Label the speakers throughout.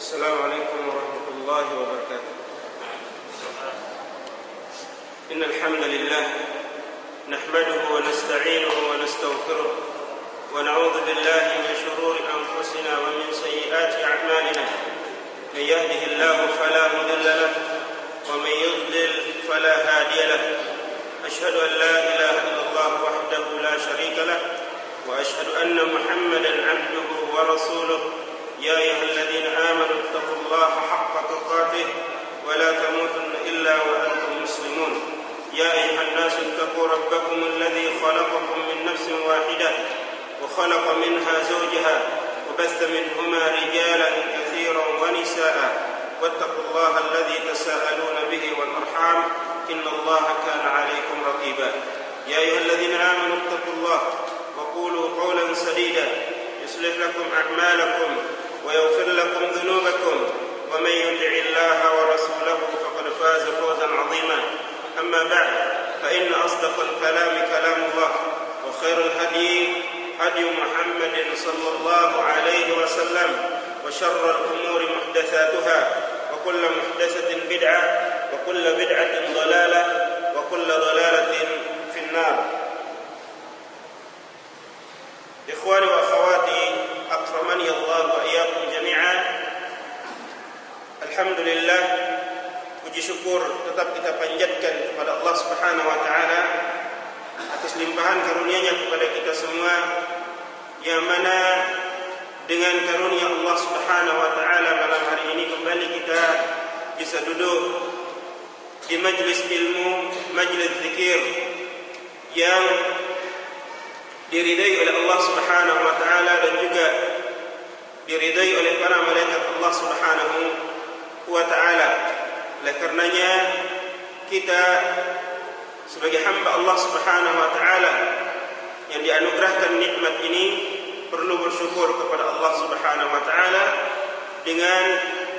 Speaker 1: Assalamualaikum warahmatullahi wabarakatuh. Innal hamdalillah nahmaduhu wa nasta'inuhu wa nastaghfiruh wa na'udzu billahi min shururi anfusina wa min sayyiati a'malina. May yahdihillahu fala mudilla lahu wa may yudlil fala hadiya lahu. Ashhadu an la ilaha illallah wahdahu la sharika lahu wa ashhadu anna Muhammadan 'abduhu wa rasuluh. يا أيها الذين آمنوا اتقوا الله حق تقاته ولا تموتن إلا وأنتم مسلمون. يا أيها الناس اتقوا ربكم الذي خلقكم من نفس واحدة وخلق منها زوجها وبث منهما رجالا كثيرا ونساء واتقوا الله الذي تساءلون به والأرحام إن الله كان عليكم رقيبا. يا أيها الذين آمنوا اتقوا الله وقولوا قولا سديدا يصلح لكم أعمالكم ويغفر لكم ذنوبكم ومن يطع الله ورسوله فقد فاز فوزا عظيما. أما بعد فإن أصدق الكلام كلام الله وخير الهدي هدي محمد صلى الله عليه وسلم وشر الأمور محدثاتها وكل محدثة بدعة وكل بدعة ضلالة وكل ضلالة في النار. Ikhwani wa akhwati, akramani Allah wa iyyakum jami'an. Alhamdulillah, puji syukur tetap kita panjatkan kepada Allah Subhanahu wa taala atas limpahan karunia-Nya kepada kita semua, yang mana dengan karunia Allah Subhanahu wa taala malam hari ini kembali kita bisa duduk di majlis ilmu, majlis zikir yang diridai oleh Allah Subhanahu wa taala dan juga diridai oleh para malaikat Allah Subhanahu wa taala. Oleh karenanya kita sebagai hamba Allah Subhanahu wa taala yang dianugerahkan nikmat ini perlu bersyukur kepada Allah Subhanahu wa taala dengan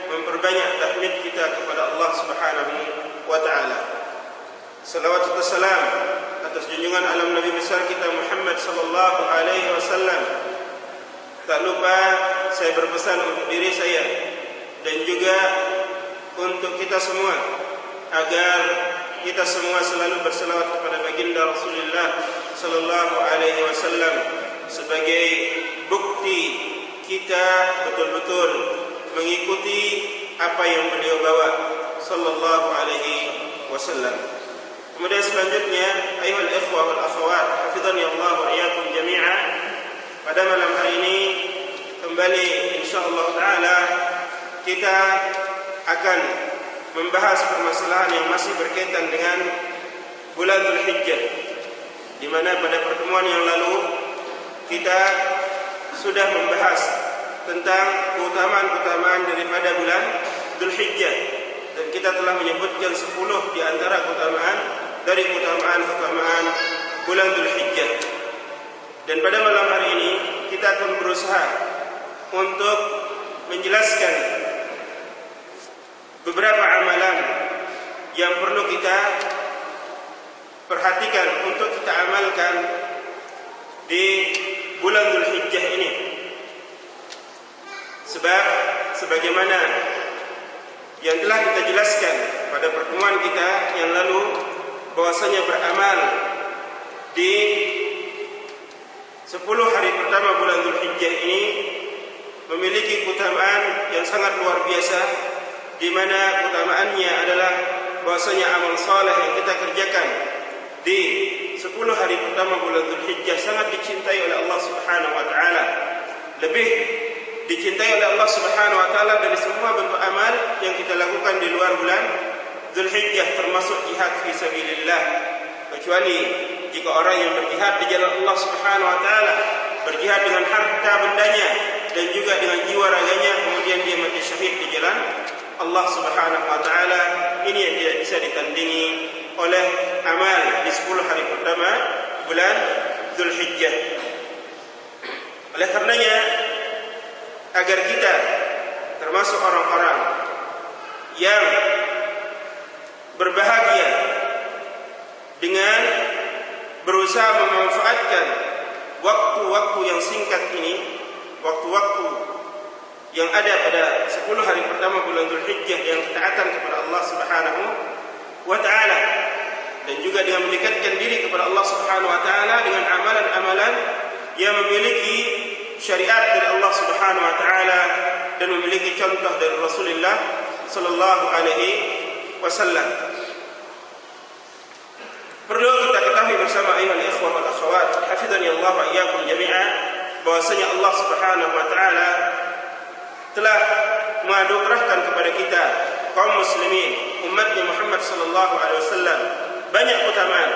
Speaker 1: memperbanyak tahmid kita kepada Allah Subhanahu wa taala. Salawat dan salam atas junjungan alam Nabi besar kita Muhammad sallallahu alaihi wasallam. Tak lupa saya berpesan untuk diri saya dan juga untuk kita semua agar kita semua selalu berselawat kepada baginda Rasulullah sallallahu alaihi wasallam sebagai bukti kita betul-betul mengikuti apa yang beliau bawa sallallahu alaihi wasallam. Kemudian selanjutnya, ayuhal ikhwah wal akhwat, hafizani Allah wa iyyakum jami'an. Pada malam hari ini kembali insyaallah taala kita akan membahas permasalahan yang masih berkaitan dengan bulan Dzulhijjah, di mana pada pertemuan yang lalu kita sudah membahas tentang keutamaan-keutamaan daripada bulan Dzulhijjah, dan kita telah menyebutkan 10 di antara keutamaan dari keutamaan-keutamaan bulan Dzulhijjah. Dan pada malam hari ini kita akan berusaha untuk menjelaskan beberapa amalan yang perlu kita perhatikan untuk kita amalkan di bulan Dzulhijjah ini. Sebab sebagaimana yang telah kita jelaskan pada pertemuan kita yang lalu, bahwasanya beramal di 10 hari pertama bulan Dzulhijjah ini memiliki keutamaan yang sangat luar biasa, di mana keutamaannya adalah bahwasanya amal saleh yang kita kerjakan di 10 hari pertama bulan Dzulhijjah sangat dicintai oleh Allah Subhanahu wa taala, lebih dicintai oleh Allah Subhanahu wa taala dari semua bentuk amal yang kita lakukan di luar bulan Dzulhijjah, termasuk jihad fi sabilillah. Kecuali jika orang yang berjihad di jalan Allah Subhanahu wa taala, berjihad dengan harta bendanya dan juga dengan jiwa raganya, kemudian dia mati syahid di jalan Allah Subhanahu wa taala, ini yang tidak bisa ditandingi oleh amal di 10 hari pertama bulan Dzulhijjah. Oleh karenanya, agar kita termasuk orang-orang yang berbahagia dengan berusaha memanfaatkan waktu-waktu yang singkat ini, waktu-waktu yang ada pada 10 hari pertama bulan Dzulhijjah yang ketaatan kepada Allah Subhanahu wa taala, dan juga dengan mendekatkan diri kepada Allah Subhanahu wa taala dengan amalan-amalan yang memiliki syariat dari Allah Subhanahu wa taala dan memiliki contoh dari Rasulullah sallallahu alaihi wasallam. Perlu kita ketahui bersama ayuhal ikhwah wal akhwat, hafizani Allah wa iyyakum jami'an, bahwasanya Allah Subhanahu wa taala telah menganugerahkan kepada kita kaum muslimin umatnya Muhammad sallallahu alaihi wasallam banyak keutamaan,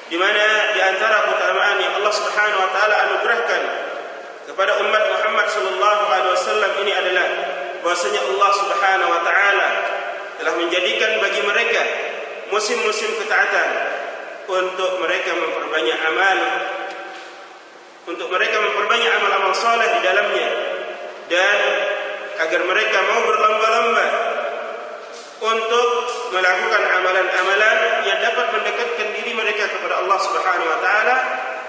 Speaker 1: di mana di antara keutamaan yang Allah Subhanahu wa taala anugerahkan kepada umat Muhammad sallallahu alaihi wasallam ini adalah bahwasanya Allah Subhanahu wa taala telah menjadikan bagi mereka musim-musim ketaatan untuk mereka memperbanyak amal, untuk mereka memperbanyak amal-amal saleh di dalamnya, dan agar mereka mau berlomba-lomba untuk melakukan amalan-amalan yang dapat mendekatkan diri mereka kepada Allah Subhanahu wa taala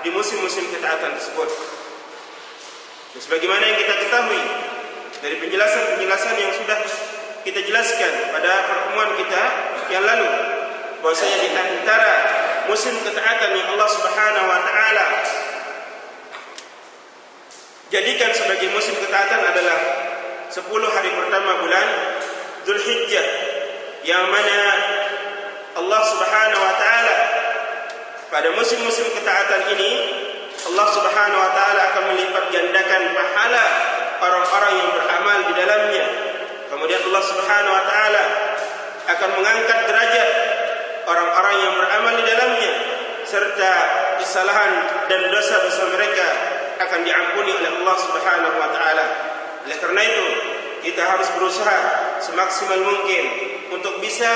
Speaker 1: di musim-musim ketaatan tersebut. Dan sebagaimana yang kita ketahui dari penjelasan-penjelasan yang sudah kita jelaskan pada pertemuan kita yang lalu, bahwasanya di antara musim ketaatan yang Allah Subhanahu wa taala jadikan sebagai musim ketaatan adalah 10 hari pertama bulan Dzulhijjah, yang mana Allah Subhanahu wa taala pada musim-musim ketaatan ini Allah Subhanahu wa taala akan melipat gandakan pahala orang-orang yang beramal di dalamnya. Kemudian Allah Subhanahu wa taala akan mengangkat derajat orang-orang yang beramal di dalamnya, serta kesalahan dan dosa-dosa mereka akan diampuni oleh Allah Subhanahu wa taala. Oleh karena itu, kita harus berusaha semaksimal mungkin untuk bisa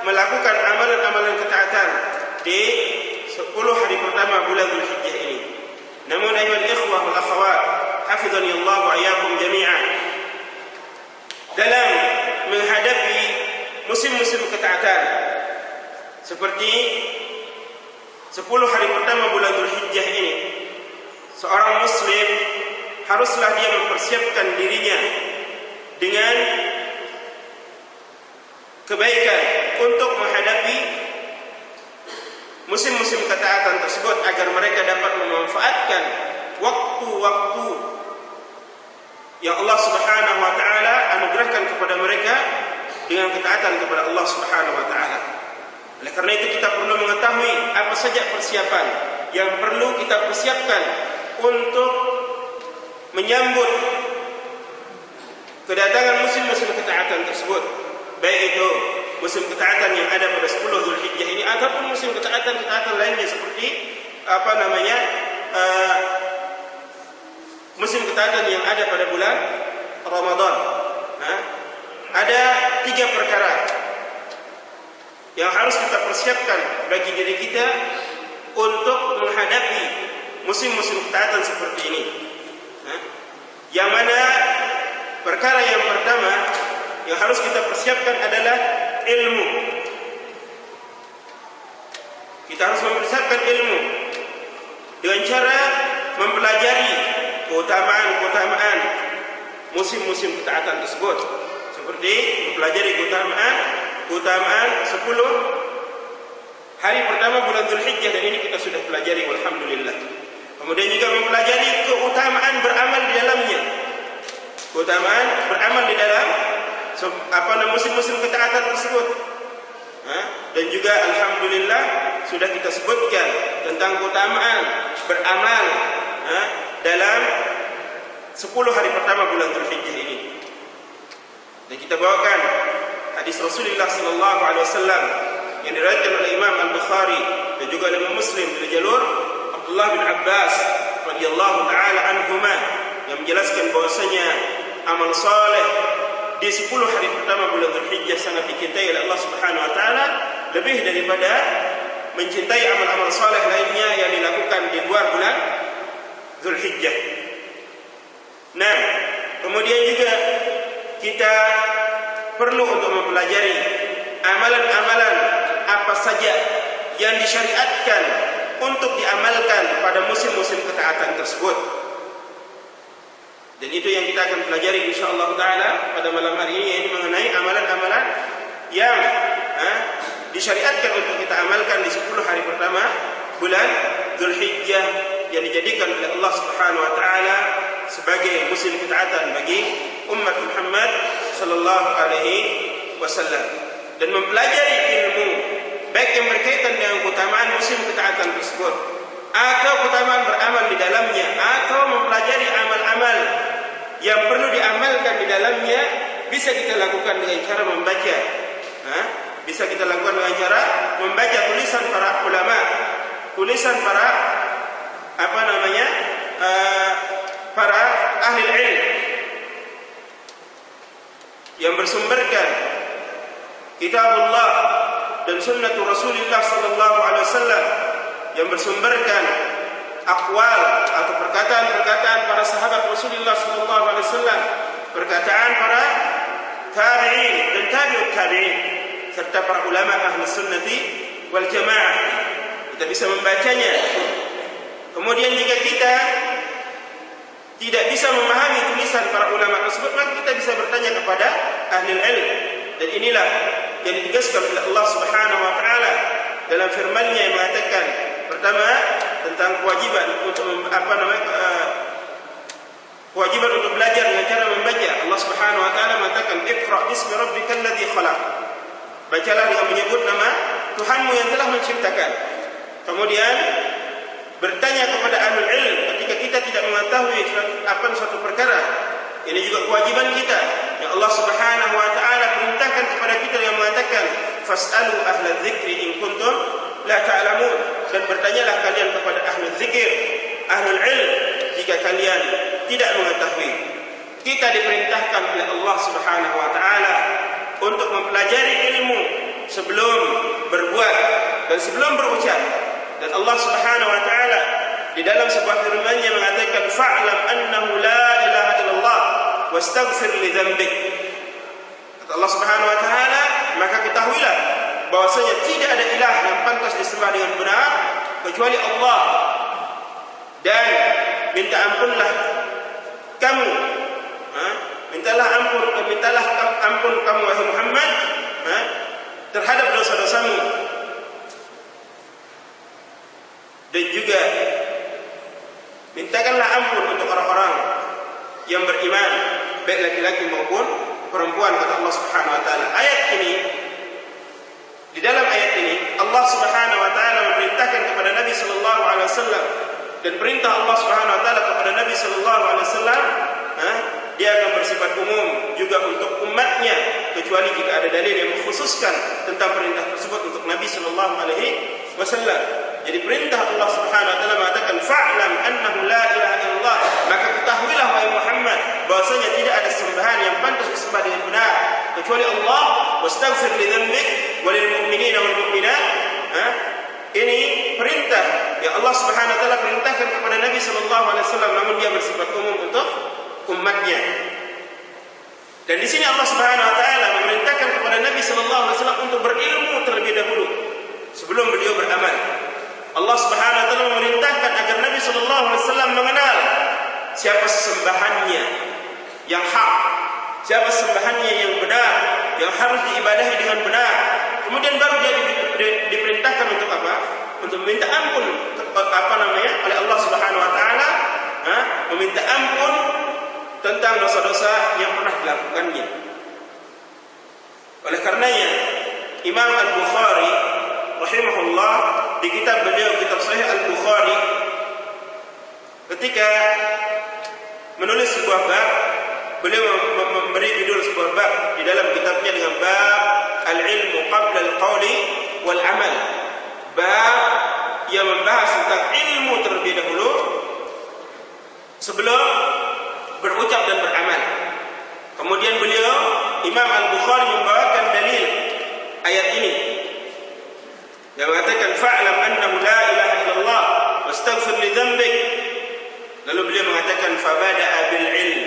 Speaker 1: melakukan amalan-amalan ketaatan di 10 hari pertama bulan Dzulhijjah ini. Namun ayuhal ikhwah wal akhwat, hafizani Allah wa iyyakum jami'an, dalam menghadapi musim-musim ketaatan seperti 10 hari pertama bulan Dzulhijjah ini, seorang muslim haruslah dia mempersiapkan dirinya dengan kebaikan untuk menghadapi musim-musim ketaatan tersebut, agar mereka dapat memanfaatkan waktu-waktu yang Allah Subhanahu wa taala anugerahkan kepada mereka dengan ketaatan kepada Allah Subhanahu wa taala. Oleh karena itu, kita perlu mengetahui apa saja persiapan yang perlu kita persiapkan untuk menyambut kedatangan musim-musim ketaatan tersebut, baik itu musim ketaatan yang ada pada 10 Dzulhijjah ini ataupun musim ketaatan lainnya seperti musim ketaatan yang ada pada bulan Ramadan. Ada 3 perkara yang harus kita persiapkan bagi diri kita untuk menghadapi musim-musim ketaatan seperti ini. Yang mana perkara yang pertama yang harus kita persiapkan adalah ilmu. Kita harus mempersiapkan ilmu dengan cara mempelajari keutamaan-keutamaan musim-musim ketaatan tersebut, seperti mempelajari keutamaan 10 hari pertama bulan Dzulhijjah, dan ini kita sudah pelajari alhamdulillah. Kemudian juga mempelajari keutamaan beramal di dalamnya, keutamaan beramal di dalam musim-musim ketaatan tersebut. Dan juga alhamdulillah sudah kita sebutkan tentang keutamaan beramal dalam 10 hari pertama bulan Dzulhijjah ini. Dan kita bawakan hadis Rasulullah sallallahu alaihi wasallam yang diriwayatkan oleh Imam Al-Bukhari dan juga oleh Imam Muslim dari jalur Abdullah bin Abbas radhiyallahu taala anhuma, yang menjelaskan bahwasanya amal saleh di 10 hari pertama bulan Dzulhijjah sangat dicintai oleh Allah Subhanahu wa taala, lebih daripada mencintai amal-amal saleh lainnya yang dilakukan di luar bulan Dzulhijjah. Nah, kemudian juga kita perlu untuk mempelajari amalan-amalan apa saja yang disyariatkan untuk diamalkan pada musim-musim ketaatan tersebut. Dan itu yang kita akan pelajari insyaallah taala pada malam hari ini, yaitu mengenai amalan-amalan yang disyariatkan untuk kita amalkan di 10 hari pertama bulan Dzulhijjah, yang dijadikan oleh Allah Subhanahu wa taala sebagai musim ketaatan bagi umat Muhammad sallallahu alaihi wasallam. Dan mempelajari ilmu baik yang berkaitan dengan keutamaan musim ketaatan tersebut, atau keutamaan beramal di dalamnya, atau mempelajari amal-amal yang perlu diamalkan di dalamnya, bisa kita lakukan dengan cara membaca. Bisa kita lakukan dengan cara membaca tulisan para ulama, tulisan para para ahli ilmu yang bersumberkan kitabullah dan sunnatul Rasulullah sallallahu alaihi wasallam, yang bersumberkan aqwal atau perkataan-perkataan para sahabat Rasulullah sallallahu alaihi wasallam, perkataan para tabi'in dan tabi'ut tabi'in, serta para ulama ahli sunnati wal jamaah. Kita bisa membacanya. Kemudian jika kita tidak bisa memahami tulisan para ulama tersebut, maka kita bisa bertanya kepada ahli ilmu. Dan inilah yang ditegaskan oleh Allah Subhanahu wa taala dalam firman-Nya yang mengatakan, pertama tentang kewajiban untuk kewajiban untuk belajar dengan cara membaca. Allah Subhanahu wa taala mengatakan, "Iqra bismi rabbikal ladzi khalaq." Bacalah dengan menyebut nama Tuhanmu yang telah menciptakan. Kemudian bertanya kepada ahlul ilm ketika kita tidak mengetahui suatu perkara. Ini juga kewajiban kita yang Allah Subhanahu wa taala perintahkan kepada kita, yang mengatakan, "Fas'alu ahlal dzikri in kuntum la ta'lamun." Dan bertanyalah kalian kepada ahlul dzikir, ahlul ilm, jika kalian tidak mengetahui. Kita diperintahkan oleh Allah Subhanahu wa taala untuk mempelajari ilmu sebelum berbuat dan sebelum berucap. Dan Allah Subhanahu wa taala di dalam sebuah firman-Nya mengatakan, "Fa'lam annahu la ilaha illallah wastaghfir li dzambik." Kata Allah Subhanahu wa taala, maka ketahuilah bahwasanya tidak ada ilah yang pantas disembah dengan benar kecuali Allah, dan minta ampunlah kamu, mintalah ampun kamu wahai Muhammad terhadap dosa-dosamu, dan juga mintakanlah ampun untuk orang-orang yang beriman, baik laki-laki maupun perempuan, kata Allah Subhanahu wa taala. Di dalam ayat ini Allah Subhanahu wa taala memerintahkan kepada Nabi sallallahu alaihi wasallam, dan perintah Allah Subhanahu wa taala kepada Nabi sallallahu alaihi wasallam dia akan bersifat umum juga untuk umatnya, kecuali jika ada dalil yang mengkhususkan tentang perintah tersebut untuk Nabi sallallahu alaihi wasallam. Jadi perintah Allah Subhanahu wa taala mengatakan, "Fa'lam annahu la ilaha illallah." Maka ketahuilah wahai Muhammad bahwasanya tidak ada sembahan yang pantas disembah dengan benar kecuali Allah. "Wastaghfir li dzambik wa lil mu'minina wal mu'minat." Ini perintah yang Allah Subhanahu wa taala perintahkan kepada Nabi sallallahu alaihi wasallam, namun dia bersifat umum untuk umatnya. Dan di sini Allah Subhanahu wa taala memerintahkan kepada Nabi sallallahu alaihi wasallam untuk berilmu terlebih dahulu sebelum beliau beramal. Allah Subhanahu wa taala memerintahkan agar Nabi sallallahu alaihi wasallam mengenal siapa sembahannya yang hak, siapa sembahannya yang benar, yang harus diibadahi dengan benar. Kemudian baru dia diperintahkan untuk apa? Untuk meminta ampun oleh Allah Subhanahu wa taala, meminta ampun tentang dosa-dosa yang pernah dilakukannya. Oleh karenanya Imam Al-Bukhari rahimahullah di kitab beliau, kitab Sahih Al-Bukhari, ketika menulis sebuah bab, beliau memberi judul sebuah bab di dalam kitabnya dengan bab al-ilmu qabla al-qawli wal amal. Bab yang membahas tentang ilmu terlebih dahulu sebelum berucap dan beramal. Kemudian beliau Imam Al-Bukhari membawakan dalil ayat ini yang mengatakan, "Fa'lam annahu la ilaha illallah wastaghfir li dzambik." Lalu beliau mengatakan, "Fabada'a bil ilm."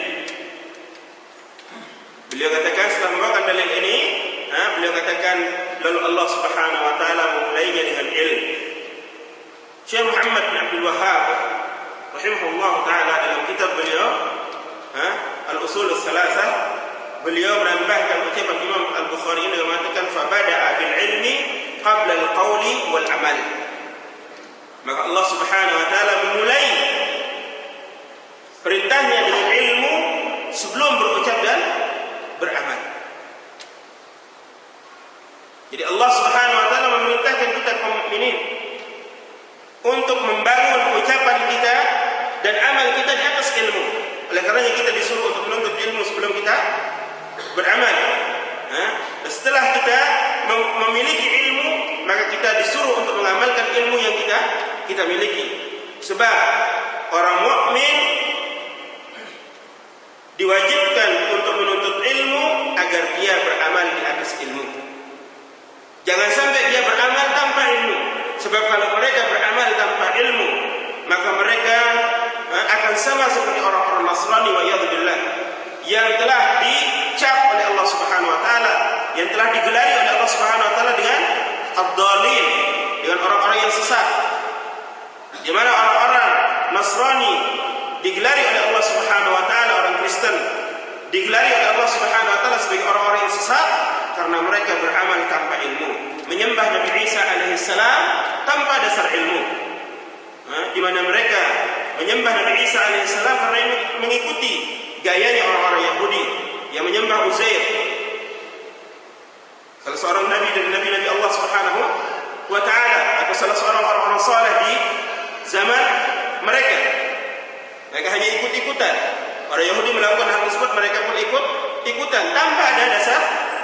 Speaker 1: Beliau katakan setelah membawakan dalil ini, beliau katakan, lalu Allah Subhanahu wa taala memulainya dengan ilmu. Syekh Muhammad bin Abdul Wahhab rahimahullah taala dalam kitab beliau Al-Usul Ats-Tsalatsah, beliau menambahkan ucapan Imam Al-Bukhari ini mengatakan fabada'a bil ilmi qabla al-qawli wal amal. Maka Allah Subhanahu wa taala memulai perintahnya dengan ilmu sebelum berucap dan beramal. Jadi Allah Subhanahu wa taala memerintahkan kita kaum mukminin untuk membangun ucapan kita dan amal kita di atas ilmu. Oleh karenanya kita disuruh untuk menuntut ilmu sebelum kita beramal. Setelah kita memiliki ilmu, maka kita disuruh untuk mengamalkan ilmu yang kita miliki. Sebab orang mukmin diwajibkan untuk menuntut ilmu agar dia beramal di atas ilmu. Jangan sampai dia beramal tanpa ilmu. Sebab kalau mereka beramal tanpa ilmu, maka mereka akan sama seperti orang-orang Nasrani wa'iyadzubillah, yang telah dicap oleh Allah Subhanahu wa taala, yang telah digelari oleh Allah Subhanahu wa taala dengan ad-dhalin, dengan orang-orang yang sesat. Di mana orang-orang Nasrani digelari oleh Allah Subhanahu wa taala, orang Kristen digelari oleh Allah Subhanahu wa taala sebagai orang-orang yang sesat karena mereka beramal tanpa ilmu, menyembah Nabi Isa alaihissalam tanpa dasar ilmu. Di mana mereka menyembah Nabi Isa alaihissalam karena mengikuti gayanya orang-orang Yahudi yang menyembah Uzair, salah seorang nabi dari nabi-nabi Allah Subhanahu wa taala, atau salah seorang orang-orang saleh di zaman mereka. Mereka hanya ikut-ikutan. Orang Yahudi melakukan hal tersebut, mereka pun ikut-ikutan tanpa ada dasar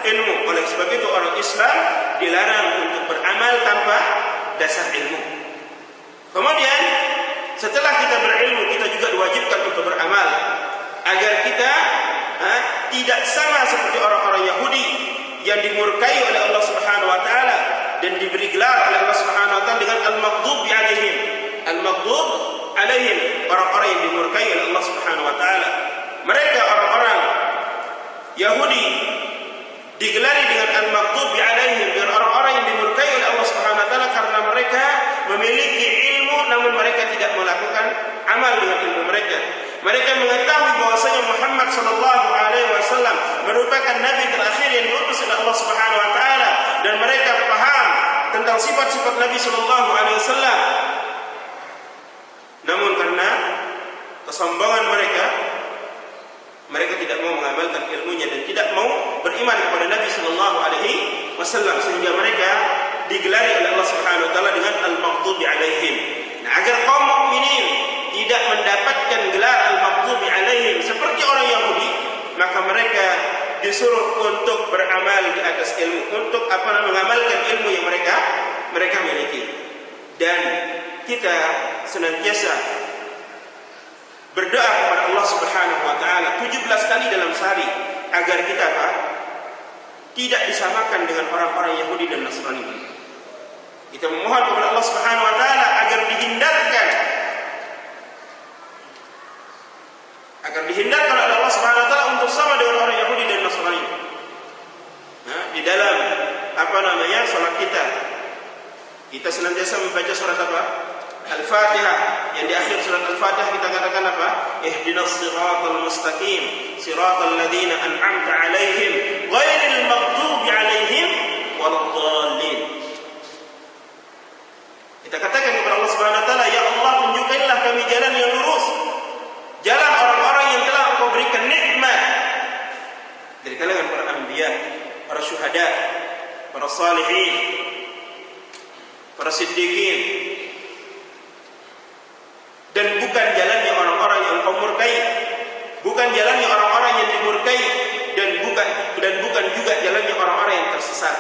Speaker 1: ilmu. Oleh sebab itu orang Islam dilarang untuk beramal tanpa dasar ilmu. Kemudian setelah kita berilmu, kita juga diwajibkan untuk beramal agar kita tidak sama seperti orang-orang Yahudi yang dimurkai oleh Allah Subhanahu wa taala dan diberi gelar oleh Allah Subhanahu wa taala dengan al-maghdubi alaihim. Al-maghdub alaihim, orang-orang yang dimurkai oleh Allah Subhanahu wa taala. Mereka orang-orang Yahudi digelari dengan al-maghdubi alaihim, dengan orang-orang yang dimurkai oleh Allah Subhanahu wa taala karena mereka memiliki ilmu namun mereka tidak melakukan amal dengan ilmu mereka. Mereka mengetahui bahwasanya Muhammad sallallahu alaihi wasallam merupakan nabi terakhir yang diutus oleh Allah Subhanahu wa taala, dan mereka paham tentang sifat-sifat Nabi sallallahu alaihi wasallam. Namun karena kesombongan mereka tidak mau mengamalkan ilmunya dan tidak mau beriman kepada Nabi sallallahu alaihi wasallam, sehingga mereka digelari oleh Allah Subhanahu wa taala dengan al-maghdubi alaihim. Nah, agar kaum mukminin tidak mendapatkan gelar al-maghdubi alaihim seperti orang Yahudi, maka mereka disuruh untuk beramal di atas ilmu, untuk mengamalkan ilmu yang mereka miliki. Dan kita senantiasa berdoa kepada Allah Subhanahu wa taala 17 kali dalam sehari agar kita tidak disamakan dengan orang-orang Yahudi dan Nasrani. Kita memohon kepada Allah Subhanahu wa taala agar dihindarkan oleh Allah Subhanahu wa taala untuk sama dengan orang Yahudi dan Nasrani. Di dalam salat kita senantiasa membaca surat Al-Fatihah, yang di akhir surat Al-Fatihah kita katakan Ihdinas siratal mustaqim, siratal ladzina an'amta 'alaihim, ghairil maghdubi 'alaihim waladdallin. Kita katakan kepada Allah Subhanahu wa taala, ya Allah, tunjukkanlah kami jalan yang lurus, jalan orang-orang yang telah Engkau berikan nikmat dari kalangan para anbiya, para syuhada, para salihin, para siddiqin, dan bukan jalannya orang-orang yang Engkau murkai, bukan jalannya orang-orang yang dimurkai, dan bukan juga jalannya orang-orang yang tersesat.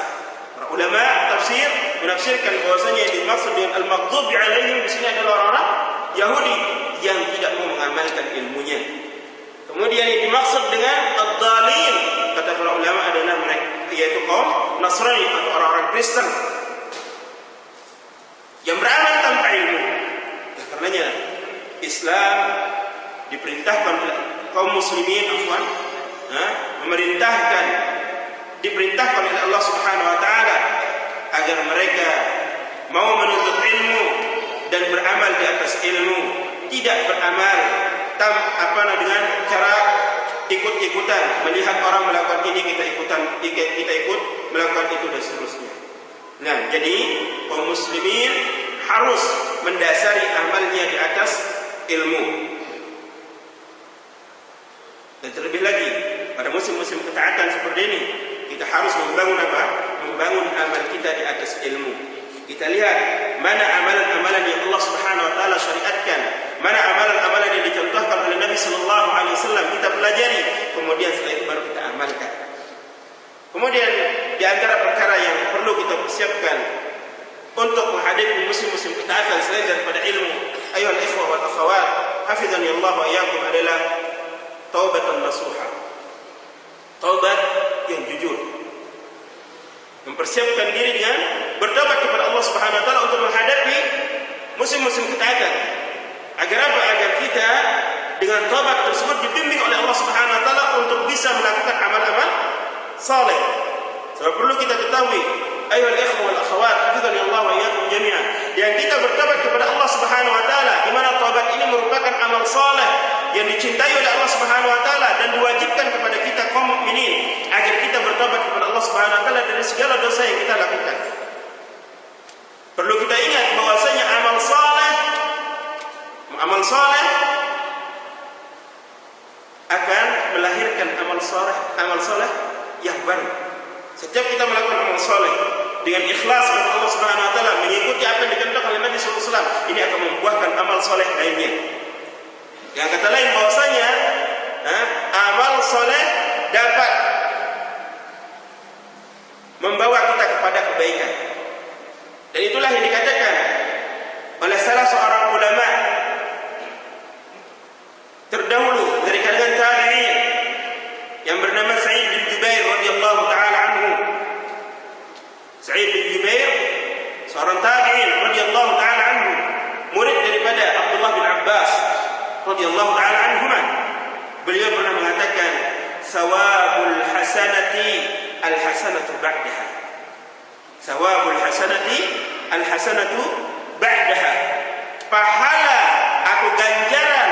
Speaker 1: Para ulama tafsir menafsirkan bahwasanya yang dimaksud dengan al-maghdubi alaihim di sini adalah orang-orang Yahudi yang tidak mau mengamalkan ilmunya. Kemudian yang dimaksud dengan ad-dhalin, kata para ulama, adalah mereka, yaitu kaum Nasrani atau orang-orang Kristen yang beramal tanpa ilmu. Karenanya Islam diperintahkan oleh kaum muslimin diperintahkan oleh Allah Subhanahu wa taala agar mereka mau menuntut ilmu dan beramal di atas ilmu, tidak beramal dengan cara ikut-ikutan, melihat orang melakukan ini kita ikut melakukan itu dan seterusnya. Nah, jadi kaum muslimin harus mendasari amalnya di atas ilmu. Dan terlebih lagi pada musim-musim ketaatan seperti ini, kita harus membangun apa? Membangun amal kita di atas ilmu. Kita lihat mana amalan-amalan yang Allah Subhanahu wa taala syariatkan, mana amalan-amalan yang dicontohkan oleh Nabi sallallahu alaihi wasallam, kita pelajari, kemudian setelah itu baru kita amalkan. Kemudian di antara perkara yang perlu kita persiapkan untuk menghadapi musim-musim ketaatan selain daripada ilmu, ayuhal ikhwah wal akhwat, hafizani Allah wa iyyakum, adalah taubatan nasuha. Taubat yang jujur. Mempersiapkan diri dengan bertobat kepada Allah Subhanahu wa taala untuk menghadapi musim-musim ketaatan. Agar apa? Agar kita dengan taubat tersebut dibimbing oleh Allah Subhanahu wa taala untuk bisa melakukan amal-amal saleh. Sebab perlu kita ketahui, ayuhal ikhwah wal akhwat, hafizani Allah wa iyyakum jami'an, yang kita bertobat kepada Allah Subhanahu wa taala, di mana taubat ini merupakan amal saleh yang dicintai oleh Allah Subhanahu wa taala dan diwajibkan kepada kita kaum mukminin agar kita bertobat kepada Allah Subhanahu wa taala dari segala dosa yang kita lakukan. Perlu kita ingat bahwasanya amal saleh akan melahirkan amal saleh yang baru. Setiap kita melakukan amal saleh dengan ikhlas kepada Allah Subhanahu wa taala, mengikuti apa yang dicontohkan oleh Nabi sallallahu alaihi wasallam, ini akan membuahkan amal saleh lainnya. Yang kata lain bahwasanya amal saleh dapat membawa kita kepada kebaikan. Dan itulah yang dikatakan oleh salah seorang ulama terdahulu dari kalangan tabi'in yang bernama Sa'id bin Jubair radhiyallahu taala anhu. Sa'id bin Jubair seorang tabi'in radhiyallahu taala anhu, murid daripada Abdullah bin Abbas radhiyallahu taala anhuma. Beliau pernah mengatakan, "Sawabul hasanati al-hasanatu ba'daha." Sawabul hasanati al-hasanatu ba'daha. Pahala atau ganjaran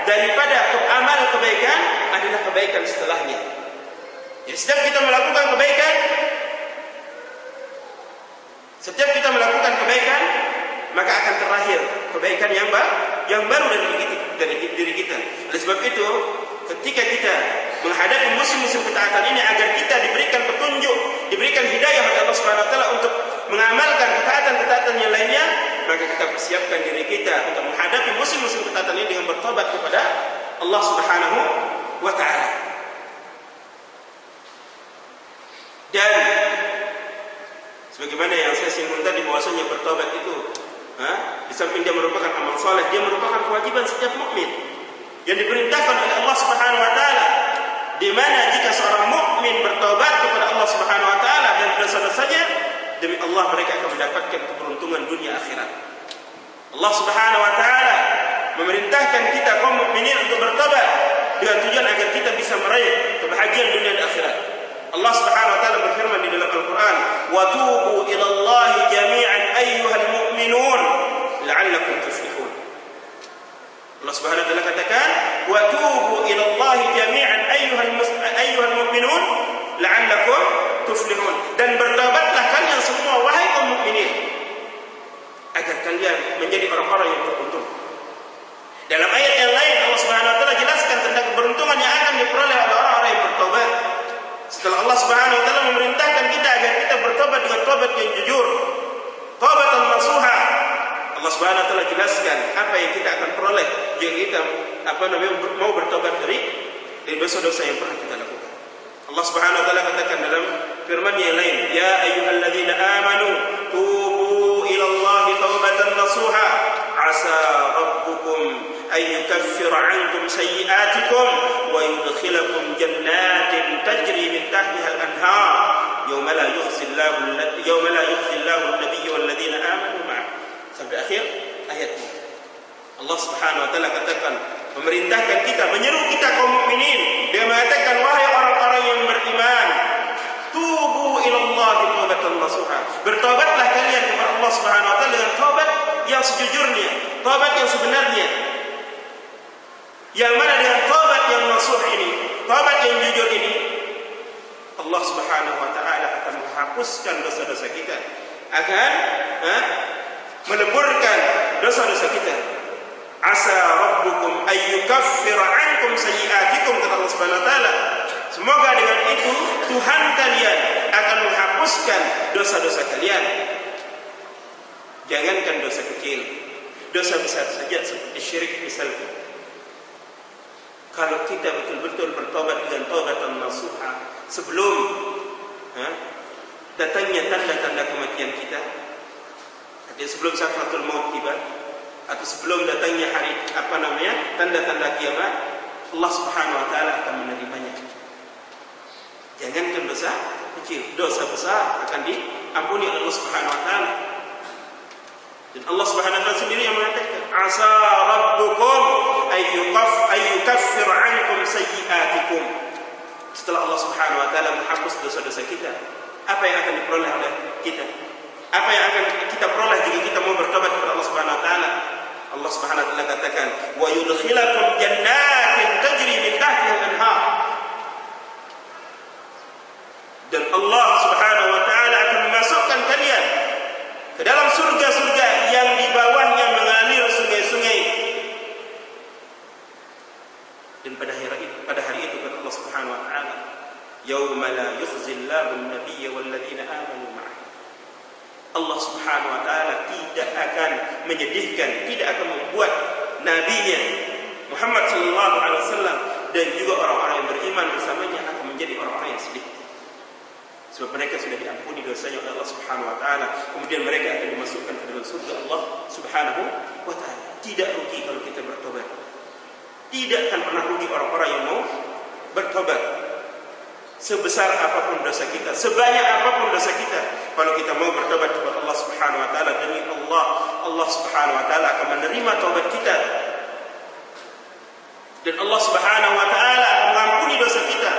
Speaker 1: daripada amal kebaikan adalah kebaikan setelahnya. Jadi setiap kita melakukan kebaikan, maka akan terlahir kebaikan yang baru dari diri kita. Oleh sebab itu, ketika kita menghadapi musim-musim ketaatan ini, agar kita diberikan petunjuk, diberikan hidayah oleh Allah Subhanahu wa taala untuk mengamalkan ketaatan-ketaatan yang lainnya, maka kita persiapkan diri kita untuk menghadapi musim-musim ketaatan ini dengan bertobat kepada Allah Subhanahu wa taala. Dan sebagaimana yang saya singgung tadi, bahwasanya bertobat itu di samping dia merupakan amal saleh, dia merupakan kewajiban setiap mukmin yang diperintahkan oleh Allah Subhanahu wa taala, di mana jika seorang mukmin bertobat kepada Allah Subhanahu wa taala dan dosa-dosanya, demi Allah mereka akan mendapatkan keberuntungan dunia akhirat. Allah Subhanahu wa taala memerintahkan kita kaum mukminin untuk bertobat dengan tujuan agar kita bisa meraih kebahagiaan dunia dan akhirat. Allah Subhanahu wa taala berfirman di dalam Al-Qur'an, "Wa tubu ila Allahi jami'an ayyuhal mu'minun la'allakum tuflihun." Allah Subhanahu wa taala katakan, "Wa tubu ila Allahi jami'an ayyuhal mu'minun la'allakum tuflihun." Dan bertobatlah kalian semua wahai kaum mukminin agar kalian menjadi orang-orang yang beruntung. Dalam ayat yang lain Allah Subhanahu wa taala jelaskan tentang keberuntungan yang akan diperoleh oleh orang-orang yang bertobat. Setelah Allah Subhanahu wa taala memerintahkan kita agar kita bertobat dengan tobat yang jujur, taubatan nasuha, Allah Subhanahu wa taala jelaskan apa yang kita akan peroleh jika kita mau bertobat dari dosa-dosa yang pernah kita lakukan. Allah Subhanahu wa taala katakan dalam firman yang lain, "Ya ayyuhalladzina amanu tubu ila Allahi taubatan nasuha, asa rabbukum ay yukaffira 'ankum sayyi'atikum wa yudkhilakum jannatin tajri min tahtiha al-anhar yawma la yukhzi Allahu an-nabiyya wal ladzina amanu ma'ah." Sampai akhir ayat ini. Allah Subhanahu wa taala katakan, memerintahkan kita, menyeru kita kaum mukminin, dia mengatakan, wahai orang-orang yang beriman, tubu ila Allahi taubatan nasuha. Bertobatlah kalian kepada Allah Subhanahu wa taala dengan taubat yang sejujurnya, taubat yang sebenarnya. Yang mana dengan taubat yang nasuh ini, taubat Allah Subhanahu wa taala akan menghapuskan dosa-dosa kita, akan meleburkan dosa-dosa kita. Asa rabbukum ayyukaffira ankum sayyi'atikum, kata Allah Subhanahu wa taala. Semoga dengan itu Tuhan kalian akan menghapuskan dosa-dosa kalian. Jangankan dosa kecil, dosa besar saja seperti syirik misalnya. Kalau kita betul-betul bertobat dengan taubatan nasuha sebelum datangnya tanda-tanda kematian kita, artinya sebelum sakratul maut tiba, atau sebelum datangnya hari tanda-tanda kiamat, Allah Subhanahu wa taala akan menerimanya. Jangankan dosa kecil, dosa besar akan diampuni oleh Allah Subhanahu wa taala. Dan Allah Subhanahu wa taala sendiri yang mengatakan, asa rabbukum ayyukaffir ankum sayyi'atikum. Setelah Allah Subhanahu wa taala menghapus dosa-dosa kita, apa yang akan diperoleh oleh kita? Apa yang akan kita peroleh jika kita mau bertobat kepada Allah Subhanahu wa taala? Allah Subhanahu wa taala katakan, wa yudkhilakum jannatin tajri min tahtiha al-anhar. Dan Allah Subhanahu wa taala akan memasukkan kalian ke dalam surga-surga yang di bawahnya mengalir sungai-sungai. Dan pada hari itu kata Allah Subhanahu wa taala, yauma la yukhzillahu an-nabiyya wal ladzina amanu ma'ah. Allah Subhanahu wa taala tidak akan menyedihkan, tidak akan membuat nabinya Muhammad sallallahu alaihi wasallam dan juga orang-orang yang beriman bersamanya akan menjadi orang-orang yang sedih. Sebab mereka sudah diampuni dosanya oleh Allah Subhanahu wa taala, kemudian mereka akan dimasukkan ke dalam surga Allah Subhanahu wa taala. Tidak rugi kalau kita bertobat. Tidak akan pernah rugi orang-orang yang mau bertobat. Sebesar apapun dosa kita, sebanyak apapun dosa kita, kalau kita mau bertobat kepada Allah Subhanahu wa taala, demi Allah Subhanahu wa taala akan menerima taubat kita. Dan Allah Subhanahu wa taala akan mengampuni dosa kita.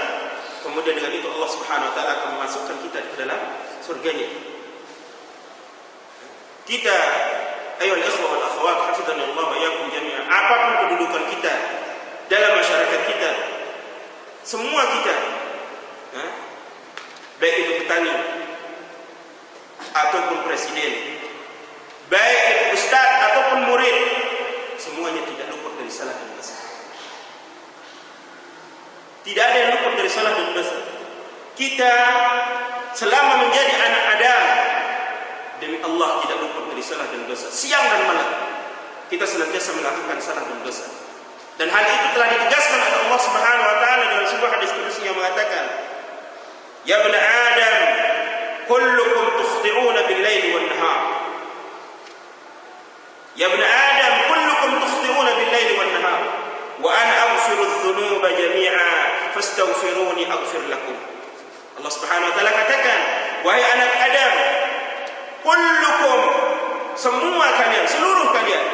Speaker 1: Kemudian dengan itu Allah Subhanahu wa taala akan memasukkan kita ke dalam surganya. Kita, ayohal ikhwah wal akhwat, hafizanallah wa iyyakum jami'an, apapun kedudukan kita dalam masyarakat kita, semua kita, baik itu petani ataupun presiden, baik itu ustaz ataupun murid, semuanya tidak luput dari salah dan dosa. Tidak ada yang luput dari salah dan dosa. Kita selama menjadi anak Adam, demi Allah tidak luput dari salah dan dosa. Siang dan malam kita senantiasa melakukan salah dan dosa. Dan hal itu telah ditegaskan oleh Allah Subhanahu wa taala dalam sebuah hadis qudsi yang mengatakan, ya bani Adam, kullukum tukhti'una bil-laili wan-nahar. Ya bani Adam, kullukum tukhti'una bil-laili wan-nahar. Wa ana aghfiru adh-dhunuba jami'a fastaghfiruni aghfir lakum. Allah Subhanahu wa taala katakan, wahai anak Adam, kullukum, semua kalian, seluruh kalian,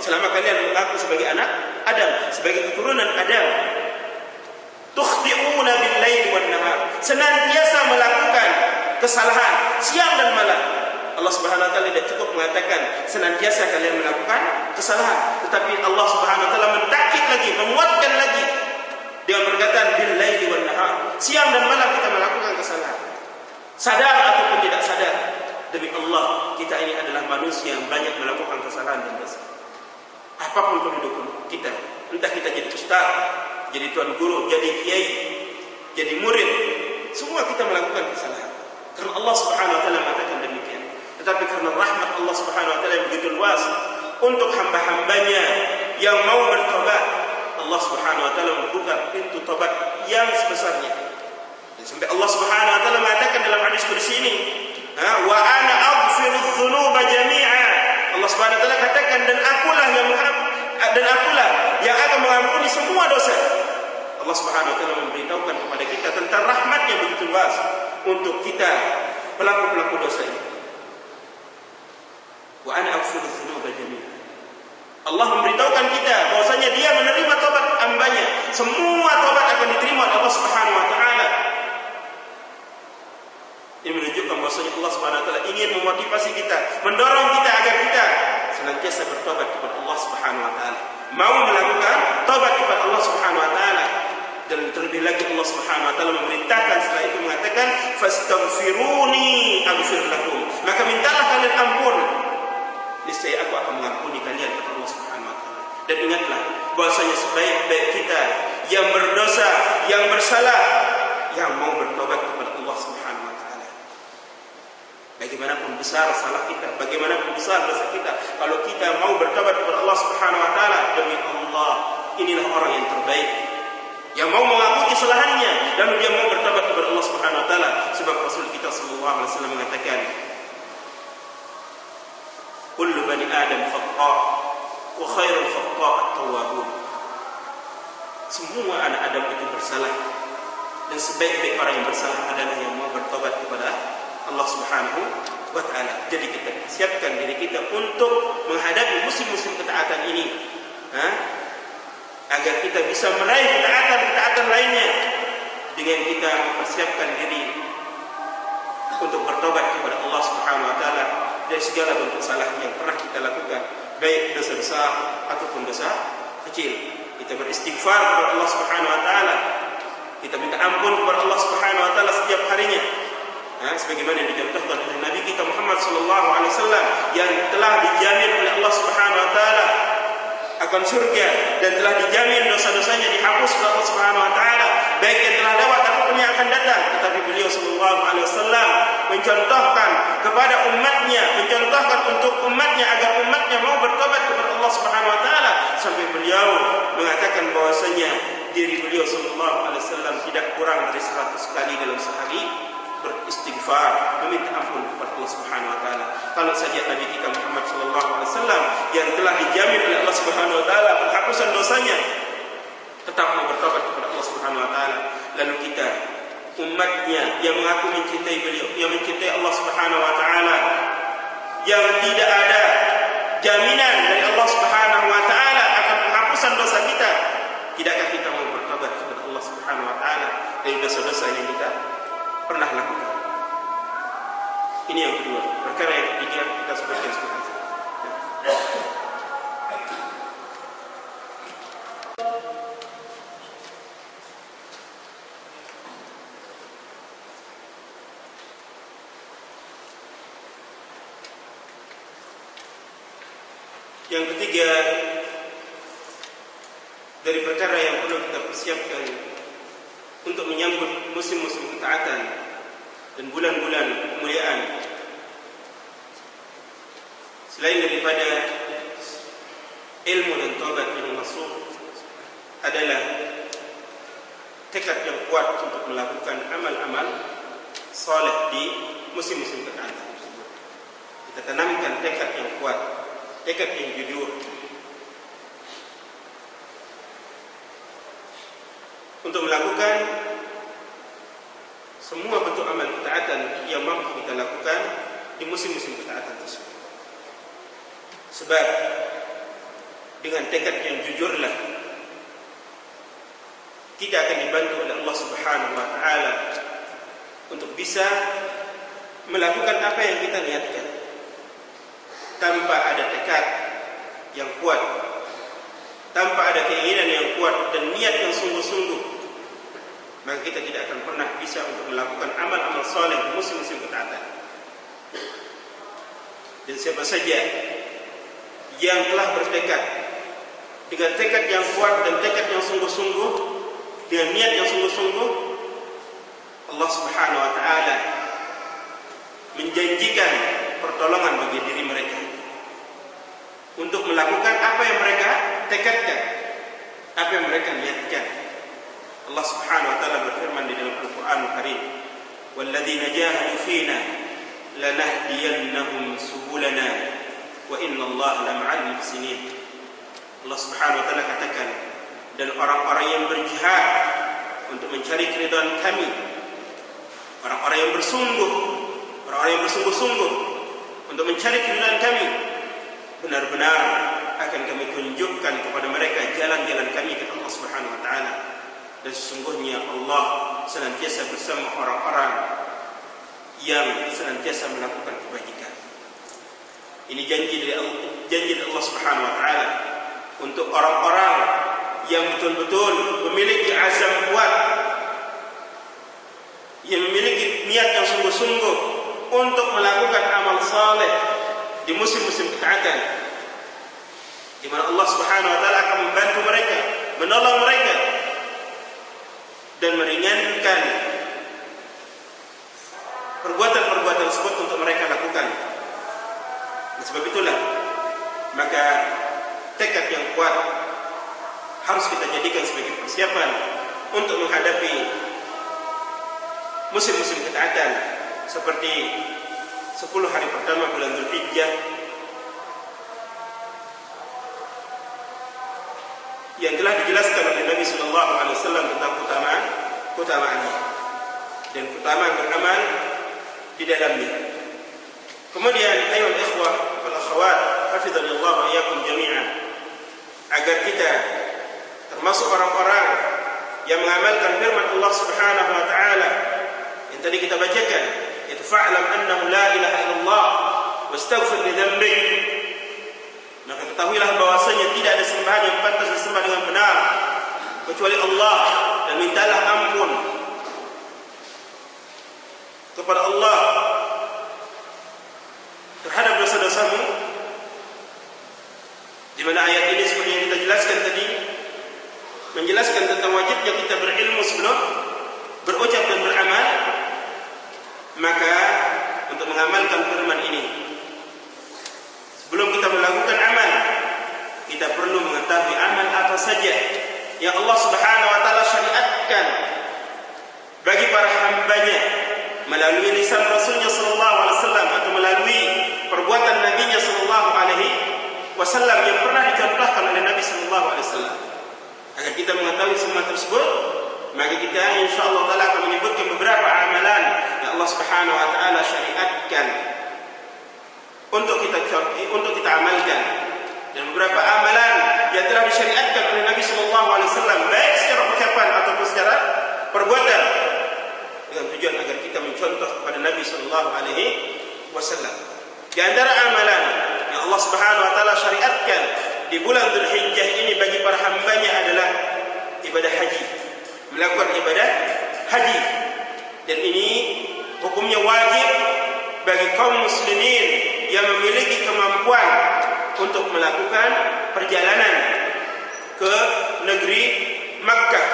Speaker 1: selama kalian mengaku sebagai anak Adam, sebagai keturunan Adam, tukhti'una bil-laili wan-nahar, senantiasa melakukan kesalahan siang dan malam. Allah Subhanahu wa taala tidak cukup mengatakan senantiasa kalian melakukan kesalahan, tetapi Allah Subhanahu wa taala mentakkid lagi, menguatkan lagi dengan perkataan bil-laili wan-nahar, siang dan malam kita melakukan kesalahan, sadar ataupun tidak sadar. Demi Allah, kita ini adalah manusia yang banyak melakukan kesalahan dan dosa. Apapun kedudukan kita, entah kita jadi ustaz, jadi tuan guru, jadi kiai, jadi murid, semua kita melakukan kesalahan. Karena Allah Subhanahu wa taala mengatakan demikian. Tetapi karena rahmat Allah Subhanahu wa taala yang begitu luas untuk hamba-hambanya yang mau bertobat, Allah Subhanahu wa taala membuka pintu tobat yang sebesarnya. Dan sampai Allah Subhanahu wa taala mengatakan dalam hadis qudsi ini, wa ana aghfiru adh-dhunuba jami'a. Allah Subhanahu wa taala katakan, dan akulah yang akan mengampuni semua dosa. Allah Subhanahu wa taala memberitahukan kepada kita tentang rahmat yang begitu luas untuk kita pelaku-pelaku dosa ini. Wa ana aghfiru adh-dhunuba jami'a. Allah memberitahukan kita bahwasanya Dia menerima tobat hambanya. Semua tobat akan diterima oleh Allah Subhanahu wa taala. Ini menunjukkan bahwasanya Allah Subhanahu wa taala ingin memotivasi kita, mendorong kita agar kita senantiasa bertobat kepada Allah Subhanahu wa taala, mau melakukan tobat kepada Allah Subhanahu wa taala. Dan terlebih lagi Allah Subhanahu wa taala memerintahkan setelah itu mengatakan, fastaghfiruni aghfir lakum. Maka mintalah kalian ampun, niscaya aku akan mengampuni kalian, kata Allah Subhanahu wa taala. Dan ingatlah bahwasanya sebaik-baik kita yang berdosa, yang bersalah, yang mau bertobat kepada Allah Subhanahu wa taala. Bagaimanapun besar salah kita, bagaimanapun besar dosa kita, kalau kita mau bertobat kepada Allah Subhanahu wa taala, demi Allah, inilah orang yang terbaik, yang mau mengakui kesalahannya dan dia mau bertobat kepada Allah Subhanahu wa taala. Sebab Rasul kita sallallahu alaihi wasallam mengatakan, kullu bani Adam khata wa khairul khata'at at-tawwabun. Semua anak Adam itu bersalah, dan sebaik-baik orang yang bersalah adalah yang mau bertobat kepada Allah Subhanahu wa taala. Jadi kita siapkan diri kita untuk menghadapi musim-musim ketaatan ini, agar kita bisa meraih ketaatan lainnya dengan kita mempersiapkan diri untuk bertobat kepada Allah Subhanahu wa taala dari segala bentuk salah yang pernah kita lakukan, baik dosa besar ataupun dosa kecil. Kita beristighfar kepada Allah Subhanahu wa taala, kita minta ampun kepada Allah Subhanahu wa taala setiap harinya, sebagaimana yang dicontohkan oleh Nabi kita Muhammad sallallahu alaihi wasallam yang telah dijamin oleh Allah Subhanahu wa taala akan surga dan telah dijamin dosa-dosanya dihapus oleh Allah Subhanahu wa taala, baik yang telah lewat ataupun yang akan datang. Tetapi beliau sallallahu alaihi wasallam mencontohkan kepada umatnya, mencontohkan untuk umatnya agar umatnya mau bertobat kepada Allah Subhanahu wa taala, sampai beliau mengatakan bahwasanya diri beliau sallallahu alaihi wasallam tidak kurang dari 100 kali dalam sehari beristighfar, meminta ampun kepada Allah Subhanahu wa taala. Kalau saja Nabi kita Muhammad sallallahu alaihi wasallam yang telah dijamin oleh Allah Subhanahu wa taala penghapusan dosanya tetap mau bertobat kepada Allah Subhanahu wa taala, lalu kita umatnya yang mengaku mencintai beliau, yang mencintai Allah Subhanahu wa taala, yang tidak ada jaminan dari Allah Subhanahu wa taala akan penghapusan dosa kita, tidakkah kita mau bertobat kepada Allah Subhanahu wa taala dari dosa-dosa yang kita pernah lakukan? Ini yang kedua. Perkara yang ketiga kita sebutkan sebagai yang ketiga dari perkara yang perlu kita persiapkan untuk menyambut musim-musim ketaatan dan bulan-bulan kemuliaan, selain daripada ilmu dan taubat yang masuk, adalah tekad yang kuat untuk melakukan amal-amal saleh di musim-musim ketaatan. Kita tanamkan tekad yang kuat, tekad yang jujur untuk melakukan semua bentuk amal ketaatan yang mampu kita lakukan di musim-musim ketaatan tersebut. Sebab dengan tekad yang jujurlah kita akan dibantu oleh Allah Subhanahu wa taala untuk bisa melakukan apa yang kita niatkan. Tanpa ada tekad yang kuat, tanpa ada keinginan yang kuat dan niat yang sungguh-sungguh, maka kita tidak akan pernah bisa untuk melakukan amal-amal saleh di musim-musim ketaatan. Dan siapa saja yang telah bertekad dengan tekad yang kuat dan tekad yang sungguh-sungguh, dengan niat yang sungguh-sungguh, Allah Subhanahu wa taala menjanjikan pertolongan bagi diri mereka untuk melakukan apa yang mereka tekadkan, apa yang mereka niatkan. Allah Subhanahu wa taala berfirman di dalam Al-Qur'anul Karim, "Walladzina jahadu fina lanahdiyannahum subulana wa innallaha lama'al muhsinin." Allah Subhanahu wa taala katakan, dan orang-orang yang berjihad untuk mencari keridhaan kami, orang-orang yang bersungguh, orang-orang yang bersungguh-sungguh untuk mencari keridhaan kami, benar-benar akan kami tunjukkan kepada mereka jalan-jalan kami, kata Allah Subhanahu wa taala. Dan sesungguhnya Allah senantiasa bersama orang-orang yang senantiasa melakukan kebajikan. Ini janji dari Allah Subhanahu wa taala untuk orang-orang yang betul-betul memiliki azam kuat, yang memiliki niat yang sungguh-sungguh untuk melakukan amal saleh di musim-musim ketaatan, di mana Allah Subhanahu wa taala akan membantu mereka, menolong mereka dan meringankan perbuatan-perbuatan tersebut untuk mereka lakukan. Dan sebab itulah maka tekad yang kuat harus kita jadikan sebagai persiapan untuk menghadapi musim-musim ketaatan seperti 10 hari pertama bulan Dzulhijjah yang telah dijelaskan oleh Nabi sallallahu alaihi wasallam tentang keutamaannya dan keutamaan beramal di dalamnya. Kemudian ayuhal ikhwah wal akhwat, hafizanillahu wa iyyakum jami'an, agar kita termasuk orang-orang yang mengamalkan firman Allah Subhanahu wa taala yang tadi kita bacakan, yaitu fa'lam annahu la ilaha illallah wastaghfir li dzambik. Maka ketahuilah bahwasanya tidak ada sembahan yang pantas disembah dengan benar kecuali Allah, dan mintalah ampun kepada Allah terhadap dosa-dosamu. Di mana ayat ini seperti yang kita jelaskan tadi menjelaskan tentang wajibnya kita berilmu sebelum berucap dan beramal. Maka untuk mengamalkan firman ini, sebelum kita melakukan amal, kita perlu mengetahui amal apa saja yang Allah Subhanahu wa taala syariatkan bagi para hambanya melalui lisan Rasulnya sallallahu alaihi wasallam atau melalui perbuatan Nabinya sallallahu alaihi wasallam yang pernah dicontohkan oleh Nabi sallallahu alaihi wasallam. Agar kita mengetahui semua tersebut, maka kita insyaallah taala akan menyebutkan beberapa amalan yang Allah Subhanahu wa taala syariatkan untuk kita amalkan, dan beberapa amalan yang telah disyariatkan oleh Nabi sallallahu alaihi wasallam baik secara ucapan ataupun secara perbuatan, dengan tujuan agar kita mencontoh kepada Nabi sallallahu alaihi wasallam. Di antara amalan yang Allah Subhanahu wa taala syariatkan di bulan Dzulhijjah ini bagi para hambanya adalah ibadah haji, melakukan ibadah haji. Dan ini hukumnya wajib bagi kaum muslimin yang memiliki kemampuan untuk melakukan perjalanan ke negeri Makkah,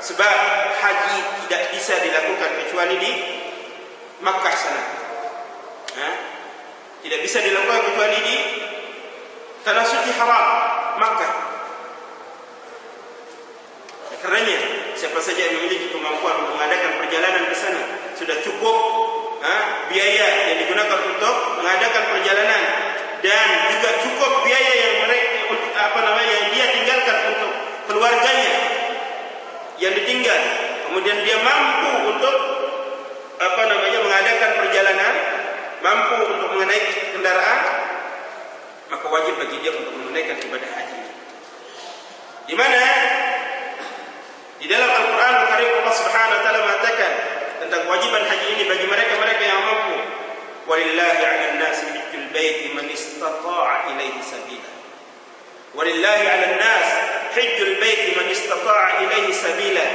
Speaker 1: sebab haji tidak bisa dilakukan kecuali di Makkah sana. Tidak bisa dilakukan kecuali di tanah suci haram Makkah. Karenanya siapa saja yang memiliki kemampuan untuk mengadakan perjalanan ke sana, sudah cukup biaya yang digunakan untuk mengadakan perjalanan, dan juga cukup biaya yang yang dia tinggalkan untuk keluarganya yang ditinggal, kemudian dia mampu untuk mengadakan perjalanan, mampu untuk menaiki kendaraan, maka wajib bagi dia untuk menunaikan ibadah haji. Di mana di dalam Al-Quran Al-Karim Allah Subhanahu wa taala mengatakan tentang kewajiban haji ini bagi mereka yang mampu. Walillahi 'alan nasi hajjul baiti man istata'a ilaihi sabila. Walillahi 'alan nas hajjul baiti man istata'a ilaihi sabila.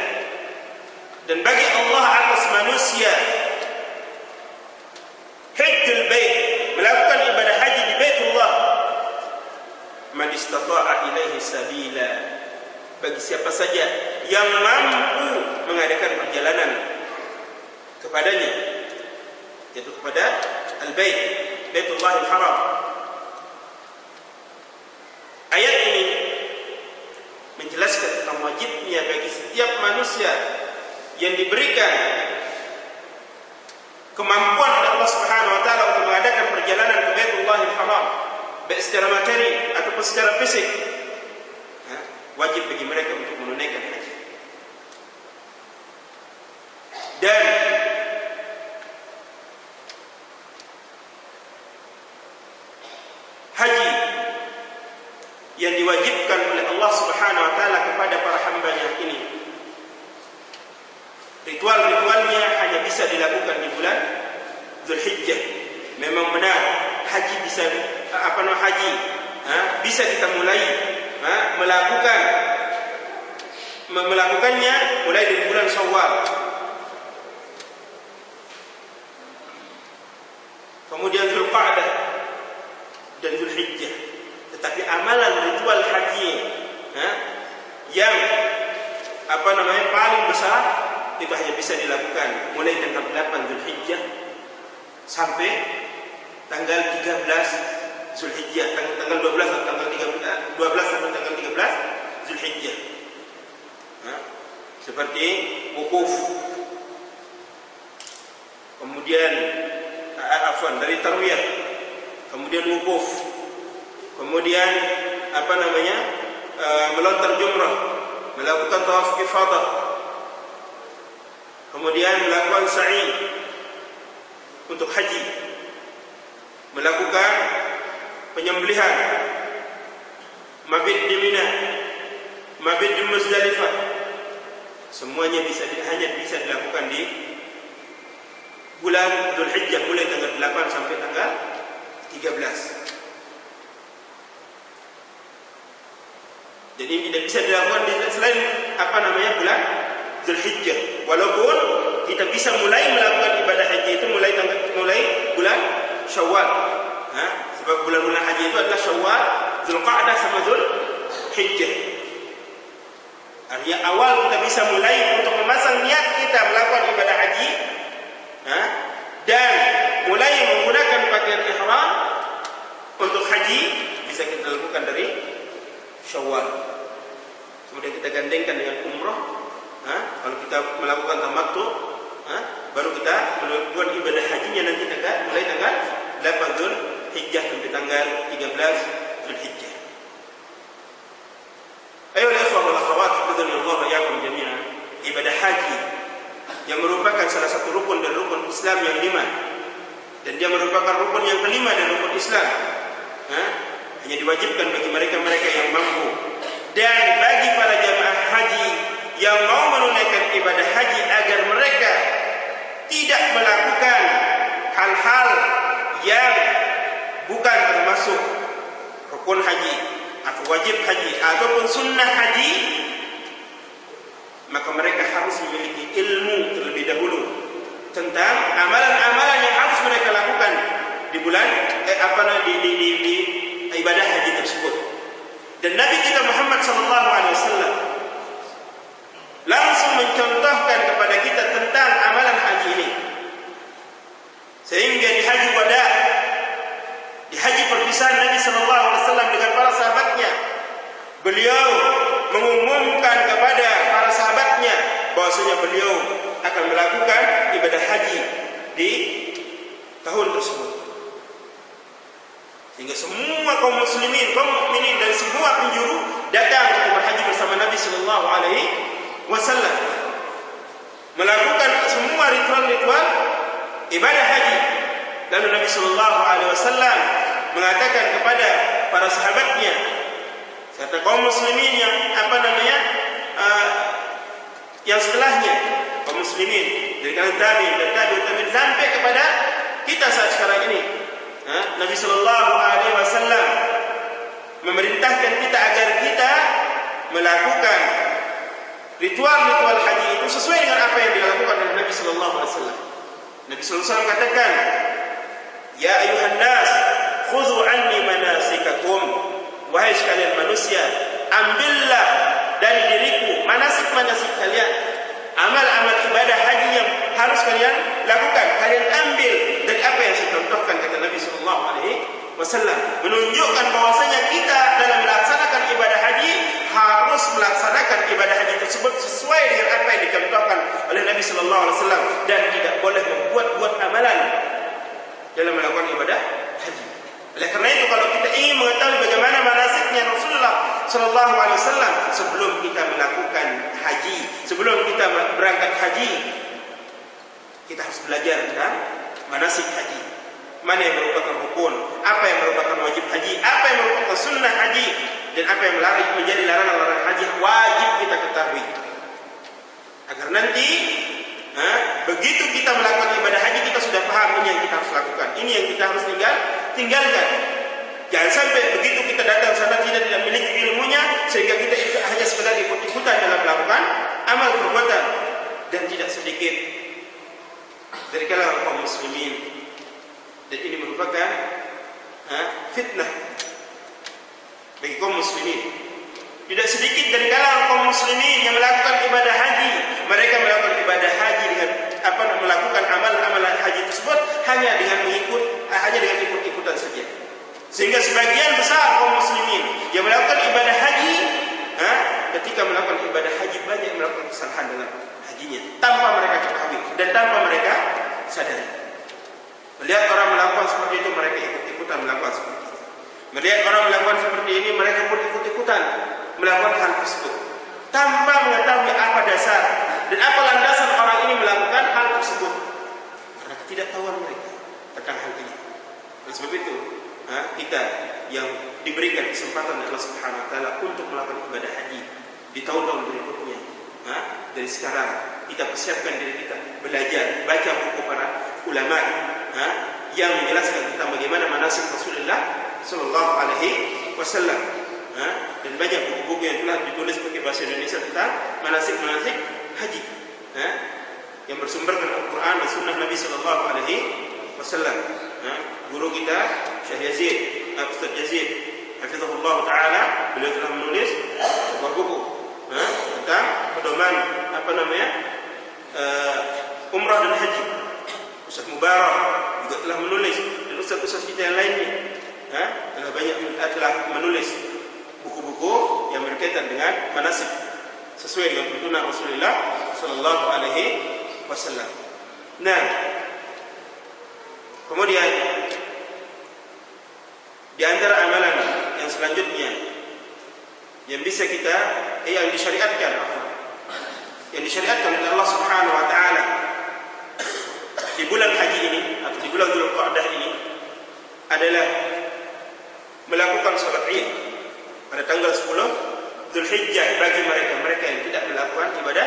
Speaker 1: Dan bagi Allah atas manusia hajjul bait, melakukan ibadah haji di Baitullah, man istata'a ilaihi sabila, bagi siapa saja yang mampu mengadakan perjalanan kepadanya, yaitu kepada Al-Bait, Baitullahil Haram. Ayat ini menjelaskan tentang wajibnya bagi setiap manusia yang diberikan kemampuan oleh Allah Subhanahu wa taala untuk mengadakan perjalanan ke Baitullahil Haram, baik secara materi ataupun secara fisik, wajib bagi mereka untuk menunaikan haji. Dan haji yang diwajibkan oleh Allah Subhanahu wa taala kepada para hambanya ini, ritual-ritualnya hanya bisa dilakukan di bulan Dzulhijjah. Memang benar haji bisa bisa kita mulai melakukannya mulai dari bulan Syawal. kemudian Dzulqa'dah dan Dzulhijjah. Tetapi amalan ritual haji yang paling besar itu hanya bisa dilakukan mulai tanggal 8 Dzulhijjah sampai tanggal 13 Dzulhijjah, tanggal 12 atau tanggal 13, 12 sampai tanggal 13 Dzulhijjah. Seperti wukuf, kemudian dari tarwiyah, kemudian wukuf, kemudian melontar jumrah, melakukan tawaf ifadah, kemudian melakukan sa'i untuk haji, melakukan penyembelihan, mabit di Mina, mabit di Muzdalifah. Semuanya hanya bisa dilakukan di bulan Dzulhijjah mulai tanggal 8 sampai tanggal 13. Jadi tidak bisa dilakukan selain bulan Dzulhijjah. Walaupun kita bisa mulai melakukan ibadah haji itu mulai bulan Syawal. Sebab bulan-bulan haji itu adalah Syawal, Dzulqa'dah sama Dzulhijjah. Artinya awal kita bisa mulai untuk memasang niat kita melakukan ibadah haji, dan mulai menggunakan pakaian ihram untuk haji bisa kita lakukan dari Syawal. Kemudian kita gandengkan dengan umrah. Kalau kita melakukan tamattu, baru kita melakukan ibadah hajinya nanti mulai tanggal 8 Dzulhijjah sampai tanggal 13 Dzulhijjah. Ayo ikhwah wal akhwat, Allah wa iyyakum jami'an. Ibadah haji yang merupakan salah satu rukun dari rukun Islam yang 5, dan dia merupakan rukun yang kelima dari rukun Islam. Hanya diwajibkan bagi mereka-mereka yang mampu, dan bagi para jamaah haji yang mau menunaikan ibadah haji agar mereka tidak melakukan hal-hal yang bukan termasuk rukun haji atau wajib haji ataupun sunnah haji, maka mereka harus memiliki ilmu terlebih dahulu tentang amalan-amalan yang harus mereka lakukan di bulan di ibadah haji tersebut. Dan Nabi kita Muhammad SAW langsung mencontohkan kepada kita tentang amalan haji ini, sehingga di haji wada, di haji perpisahan Nabi SAW dengan para sahabatnya, beliau mengumumkan kepada para sahabatnya bahwasanya beliau akan melakukan ibadah haji di tahun tersebut. Sehingga semua kaum muslimin, kaum mukminin dan semua penjuru datang untuk berhaji bersama Nabi sallallahu alaihi wasallam, melakukan semua ritual-ritual ibadah haji. Lalu Nabi sallallahu alaihi wasallam mengatakan kepada para sahabatnya, serta kaum muslimin yang yang setelahnya, kaum muslimin dari kalangan tabi'in dan tabi'in sampai kepada kita saat sekarang ini, Nabi sallallahu alaihi wasallam memerintahkan kita agar kita melakukan ritual-ritual haji itu sesuai dengan apa yang dilakukan oleh Nabi sallallahu alaihi wasallam. Nabi sallallahu alaihi wasallam katakan, "Ya ayuhan nas, khudhu anni manasikakum." Wahai sekalian manusia, ambillah dari diriku manasik-manasik kalian, amal-amal ibadah haji yang harus kalian lakukan, kalian ambil dari apa yang saya contohkan, kata Nabi sallallahu alaihi wasallam, menunjukkan bahwasanya kita dalam melaksanakan ibadah haji harus melaksanakan ibadah haji tersebut sesuai dengan apa yang dicontohkan oleh Nabi sallallahu alaihi wasallam, dan tidak boleh membuat-buat amalan dalam melakukan ibadah haji. Oleh karena itu, kalau kita ingin mengetahui bagaimana manasiknya Rasulullah sallallahu alaihi wasallam sebelum kita melakukan haji, sebelum kita berangkat haji, kita harus belajar tentang manasik haji. Mana yang merupakan rukun, apa yang merupakan wajib haji, apa yang merupakan sunnah haji, dan apa yang menjadi larangan-larangan haji wajib kita ketahui. Agar nanti begitu kita melakukan ibadah haji, kita sudah paham ini yang kita harus lakukan, ini yang kita harus tinggalkan. Jangan sampai begitu kita datang sana tidak memiliki ilmunya, sehingga kita hanya sekedar ikut-ikutan dalam melakukan amal perbuatan. Dan tidak sedikit dari kalangan kaum muslimin Dan ini merupakan fitnah bagi kaum muslimin. Tidak sedikit dari kalangan kaum muslimin yang melakukan ibadah haji. Mereka melakukan ibadah haji dengan melakukan amalan haji tersebut hanya dengan ikut-ikutan saja. Sehingga sebagian besar kaum muslimin yang melakukan ibadah haji, ketika melakukan ibadah haji banyak melakukan kesalahan dalam hajinya tanpa mereka ketahui dan tanpa mereka sadari. Melihat orang melakukan seperti itu, mereka ikut-ikutan melakukan seperti itu. Melihat orang melakukan seperti ini, mereka pun ikut-ikutan melakukan hal tersebut tanpa mengetahui apa dasar dan apa landasan orang ini melakukan hal tersebut, karena ketidaktahuan mereka tentang hal ini. Oleh sebab itu, kita yang diberikan kesempatan oleh Allah Subhanahu wa taala untuk melakukan ibadah haji di tahun-tahun berikutnya, dari sekarang kita persiapkan diri kita, belajar, baca buku para ulama yang menjelaskan tentang bagaimana manasik Rasulullah sallallahu alaihi wasallam, dan banyak buku-buku yang telah ditulis pakai bahasa Indonesia tentang manasik-manasik haji, yang bersumberkan Al-Quran dan Sunnah Nabi sallallahu alaihi wasallam. Guru kita Syekh Yazid, Ustaz Yazid, hafizahullah taala, beliau telah menulis sebuah buku tentang pedoman umrah dan haji. Ustaz Mubarak juga telah menulis, dan ustaz-ustaz kita yang lainnya telah menulis buku-buku yang berkaitan dengan manasik sesuai dengan tuntunan Rasulullah sallallahu alaihi wasallam. Nah, kemudian di antara amalan yang selanjutnya yang bisa kita yang disyariatkan oleh Allah Subhanahu wa taala di bulan haji ini atau di bulan Dzulqa'dah ini adalah melakukan salat Id pada tanggal 10 Dzulhijjah bagi mereka yang tidak melakukan ibadah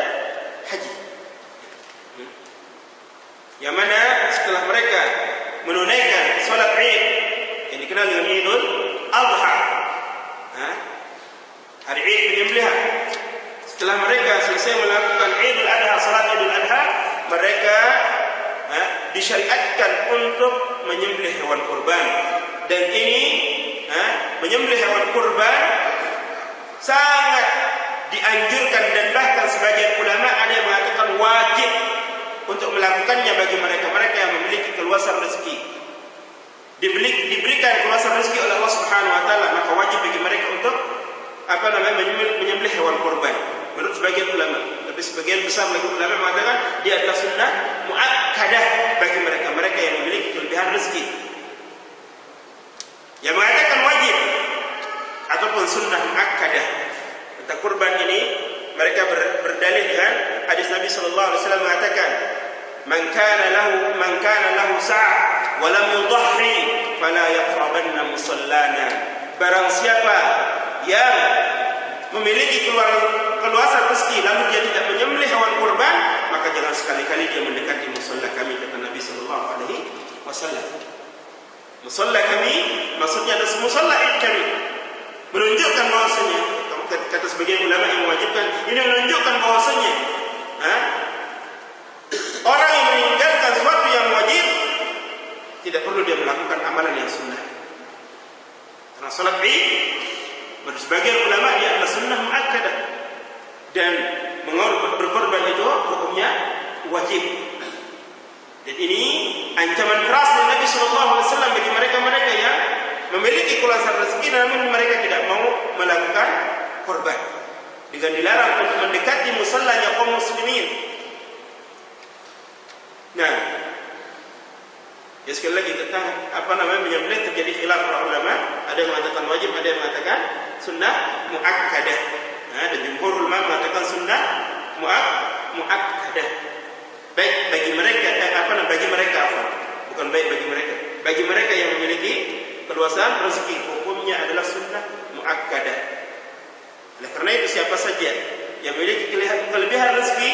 Speaker 1: haji. Yang mana setelah mereka menunaikan salat Id yang dikenal dengan Idul Adha, hari Id penyembelihan, setelah mereka selesai melakukan Idul Adha, salat Idul Adha, mereka disyariatkan untuk menyembelih hewan kurban. Dan ini menyembelih hewan kurban sangat dianjurkan, dan bahkan sebagian ulama ada yang mengatakan wajib untuk melakukannya bagi mereka yang memiliki keluasan rezeki. Diberikan keluasan rezeki oleh Allah Subhanahu wa taala, maka wajib bagi mereka untuk menyembelih hewan kurban. Menurut sebagian ulama, tapi sebagian besar lagi ulama mengatakan dia adalah sunnah muakkadah bagi mereka yang memiliki kelebihan rezeki. Yang mengatakan wajib ataupun sunnah muakkadah tentang kurban ini, mereka berdalih dengan hadis Nabi sallallahu alaihi wasallam mengatakan, "Man kana lahu sa' wa lam yudhhi fala yaqrabanna musallana." Barang siapa yang memiliki keluasan rezeki lalu dia tidak menyembelih hewan kurban, maka jangan sekali-kali dia mendekati musalla kami, kata Nabi sallallahu alaihi wasallam. Musalla kami maksudnya adalah musalla Id kami. Menunjukkan bahwasanya, kata sebagian ulama yang mewajibkan, ini menunjukkan bahwasanya orang yang meninggalkan sesuatu yang wajib tidak perlu dia melakukan amalan yang sunnah. Karena salat Id menurut sebagian ulama dia adalah sunnah muakkadah, dan berkorban itu hukumnya wajib. Dan ini ancaman keras dari Nabi sallallahu alaihi wasallam bagi mereka yang memiliki keluasan rezeki namun mereka tidak mau melakukan korban, dengan dilarang untuk mendekati musallanya kaum muslimin. Nah, ya sekali lagi tentang menyembelih terjadi khilaf para ulama, ada yang mengatakan wajib, ada yang mengatakan sunnah muakkadah. Dan jumhur ulama mengatakan sunnah muakkadah. Baik bagi mereka bagi mereka yang memiliki keluasan rezeki, hukumnya adalah sunnah muakkadah. Oleh karena itu siapa saja yang memiliki kelebihan rezeki,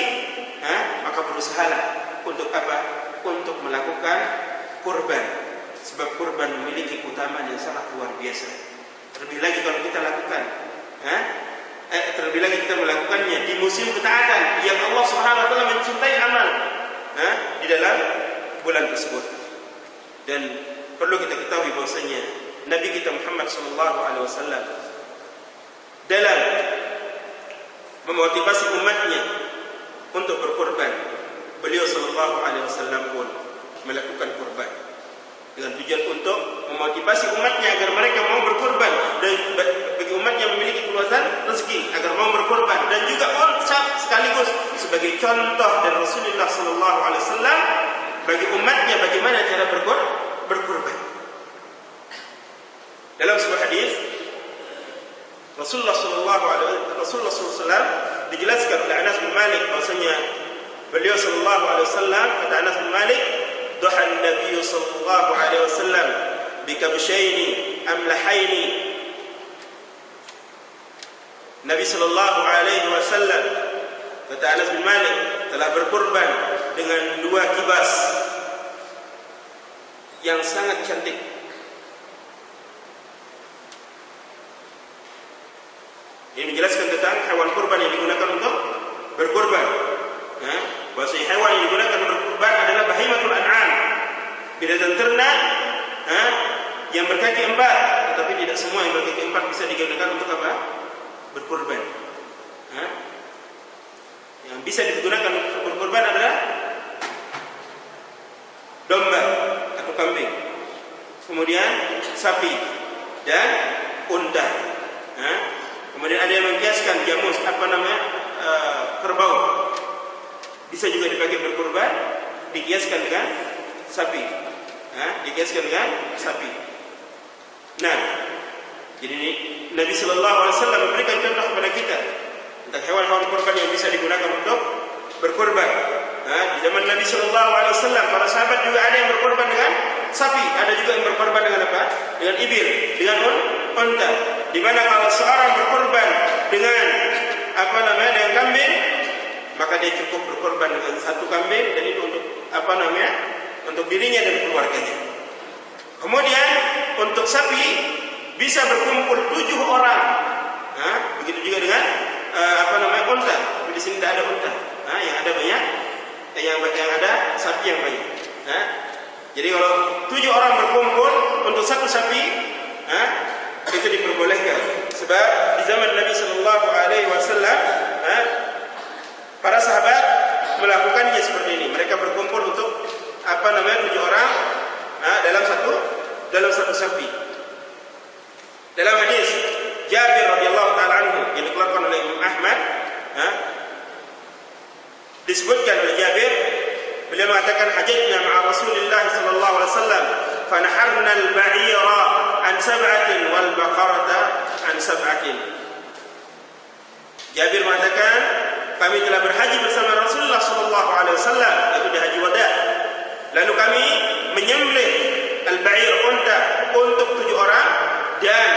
Speaker 1: maka berusahalah untuk apa? Untuk melakukan kurban. Sebab kurban memiliki keutamaan yang sangat luar biasa. Terlebih lagi kalau kita lakukan, terlebih lagi kita melakukannya di musim ketaatan yang Allah Subhanahu wa taala mencintai amal di dalam bulan tersebut. Dan perlu kita ketahui bahwasanya Nabi kita Muhammad sallallahu alaihi wasallam dalam memotivasi umatnya untuk berkorban, beliau sallallahu alaihi wasallam pun melakukan korban dengan tujuan untuk memotivasi umatnya agar mereka mau berkorban, dan bagi umatnya memiliki keluasan rezeki agar mau berkorban, dan juga sekaligus sebagai contoh dari Rasulullah sallallahu alaihi wasallam bagi umatnya bagaimana cara berkorban. Dalam sebuah hadis Rasulullah sallallahu alaihi wasallam dijelaskan oleh Anas bin Malik bahwasanya beliau sallallahu alaihi wasallam, kata Anas bin Malik, "Duha an-nabiy sallallahu alaihi wasallam bikabshaini amlahaini." Nabi sallallahu alaihi wasallam, kata Anas bin Malik, telah berkorban dengan 2 kibas yang sangat cantik. Ini menjelaskan tentang hewan kurban yang digunakan untuk berkorban. Bahwasanya hewan yang digunakan untuk berkorban adalah bahimatul an'am, binatang ternak yang berkaki 4, tetapi tidak semua yang berkaki 4 bisa digunakan untuk apa? Berkorban. Yang bisa digunakan untuk berkorban adalah domba atau kambing, kemudian sapi dan unta. Kemudian ada yang mengkiaskan jamus, kerbau, bisa juga dipakai berkorban, dikiaskan dengan sapi. Dikiaskan dengan sapi. Nah, jadi Nabi sallallahu alaihi wasallam memberikan contoh kepada kita tentang hewan-hewan kurban yang bisa digunakan untuk berkorban. Di zaman Nabi sallallahu alaihi wasallam, para sahabat juga ada yang berkorban dengan sapi, ada juga yang berkorban dengan apa? Dengan ibil, dengan unta. Di mana kalau seorang berkorban dengan dengan kambing, maka dia cukup berkorban dengan 1 kambing, dan itu untuk untuk dirinya dan keluarganya. Kemudian untuk sapi bisa berkumpul 7 orang. Begitu juga dengan unta. Tapi di sini tidak ada unta. Yang ada banyak, yang ada sapi yang banyak. Jadi kalau 7 orang berkumpul untuk 1 sapi, itu diperbolehkan. Sebab di zaman Nabi sallallahu alaihi wasallam, para sahabat melakukannya seperti ini. Mereka berkumpul untuk 7 orang dalam satu sapi. Dalam hadis Jabir radhiyallahu taala anhu yang dikeluarkan oleh Imam Ahmad, disebutkan oleh Jabir, beliau mengatakan, hajjatna ma'a Rasulillah sallallahu alaihi wasallam fa naharna al-ba'ira an 7 wal baqarata an 7. Jabir mengatakan, kami telah berhaji bersama Rasulullah sallallahu alaihi wasallam, yaitu di haji wada. Lalu kami menyembelih al-ba'ir, unta, untuk 7 orang, dan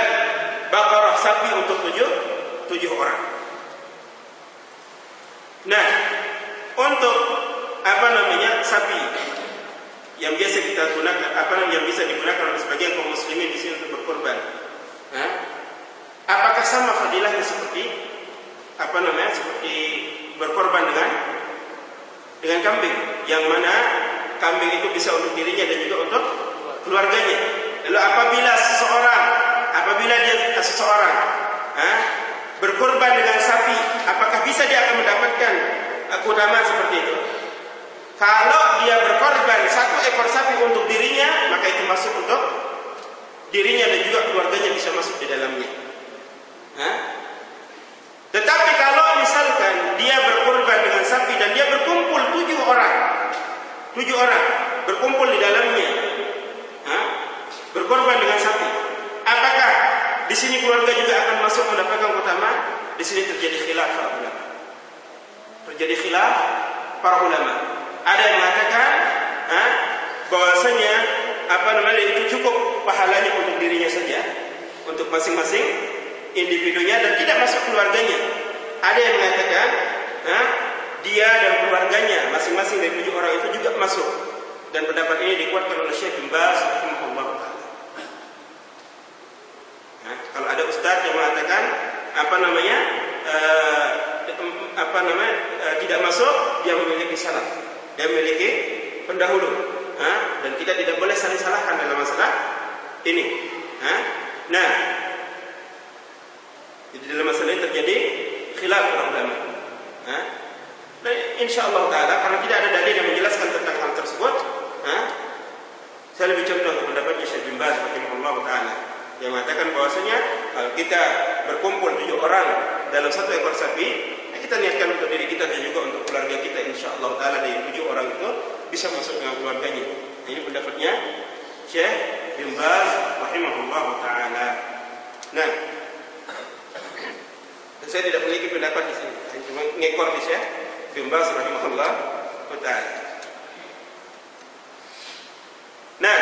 Speaker 1: baqarah, sapi, untuk 7 orang. Nah, untuk sapi yang biasa kita gunakan, yang bisa digunakan oleh sebagian kaum muslimin di sini untuk berkorban, apakah sama fadilahnya seperti seperti berkorban dengan kambing, yang mana kambing itu bisa untuk dirinya dan juga untuk keluarganya. Lalu apabila seseorang berkorban dengan sapi, apakah bisa dia akan mendapatkan keutamaan seperti itu? Kalau dia berkorban 1 ekor sapi untuk dirinya, maka itu masuk untuk dirinya dan juga keluarganya, bisa masuk di dalamnya. Tetapi kalau misalkan dia berkorban dengan sapi dan dia berkumpul 7 orang berkumpul di dalamnya, berkorban dengan sapi, apakah di sini keluarga juga akan masuk mendapatkan keutamaan? Di sini terjadi khilaf para ulama. Ada yang mengatakan bahwasanya itu cukup pahalanya untuk dirinya saja, untuk masing-masing individunya, dan tidak masuk keluarganya. Ada yang mengatakan dia dan keluarganya masing-masing dari 7 orang itu juga masuk, dan pendapat ini dikuatkan oleh Syekh bin Baz rahimahullah taala. Kalau ada ustaz yang mengatakan tidak masuk, dia memiliki salaf, dia memiliki pendahulu, dan kita tidak boleh saling salahkan dalam masalah ini. Nah, jadi dalam masalah ini terjadi khilaf para ulama. Dan insyaallah taala karena tidak ada dalil yang menjelaskan tentang hal tersebut, saya lebih condong kepada pendapatnya Syekh bin Baz rahimahullah taala yang mengatakan bahwasanya kalau kita berkumpul 7 orang dalam satu ekor sapi, kita niatkan untuk diri kita dan juga untuk keluarga kita, insyaallah taala dari 7 orang itu bisa masuk dengan keluarganya. Ini pendapatnya Syekh bin Baz rahimahullah taala. Nah, saya tidak memiliki pendapat di sini, saya cuma ngekor di Syekh bin Baz rahimahullah taala. Nah,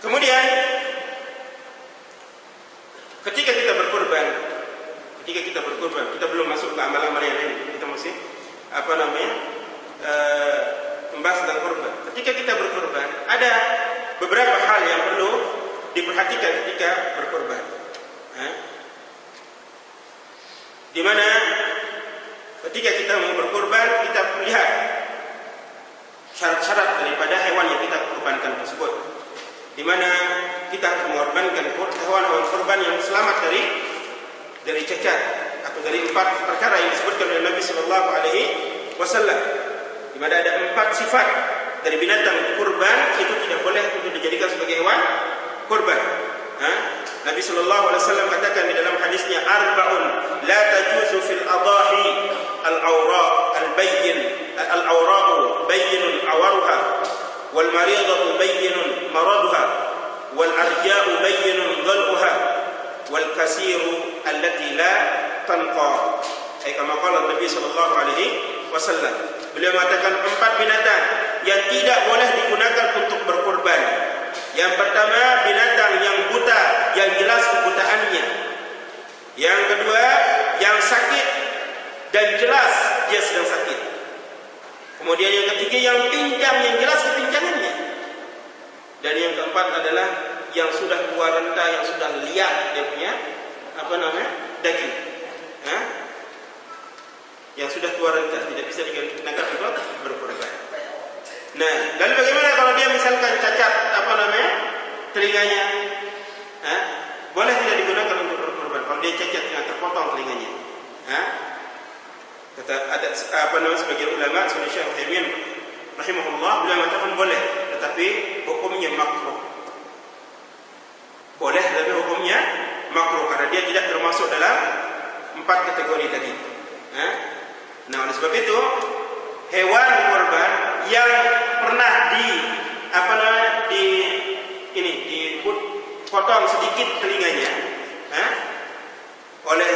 Speaker 1: kemudian ketika kita berkorban, kita belum masuk ke amal-amal yang lain, kita masih membahas tentang korban. Ketika kita berkorban, ada beberapa hal yang perlu diperhatikan ketika berkorban. Di mana ketika kita mau berkorban, kita lihat syarat-syarat daripada hewan yang kita korbankan tersebut. Di mana kita harus mengorbankan hewan-hewan korban yang selamat dari cacat atau dari 4 perkara yang disebutkan oleh Nabi sallallahu alaihi wasallam. Di mana ada 4 sifat dari binatang kurban itu tidak boleh untuk dijadikan sebagai hewan kurban. Nabi sallallahu alaihi wasallam katakan di dalam hadisnya, arba'un la tajuzu fil adahi al-awra al-bayyin al-awra'u bayyinun awaruha wal maridatu bayyinun maraduha wal arja'u bayyinun dhal'uha wal kasiru allati la tanqa. Kama qala Nabi sallallahu alaihi wasallam. Beliau mengatakan 4 binatang yang tidak boleh digunakan untuk berkorban. Yang pertama, binatang yang buta, yang jelas kebutaannya. Yang kedua, yang sakit dan jelas dia sedang sakit. Kemudian yang ketiga, yang pincang, yang jelas kepincangannya. Dan yang keempat adalah yang sudah tua renta, yang sudah liat dia punya daging. Yang sudah tua renta, tidak bisa digunakan untuk berkorban. Nah, lalu bagaimana kalau dia misalkan cacat telinganya? Boleh tidak digunakan untuk berkorban kalau dia cacat dengan terpotong telinganya? Kata ada sebagian ulama seperti Syekh Utsaimin rahimahullah, beliau mengatakan boleh, tetapi hukumnya makruh. Boleh, tetapi hukumnya makruh karena dia tidak termasuk dalam 4 kategori tadi. Nah, oleh sebab itu hewan kurban yang pernah dipotong sedikit telinganya oleh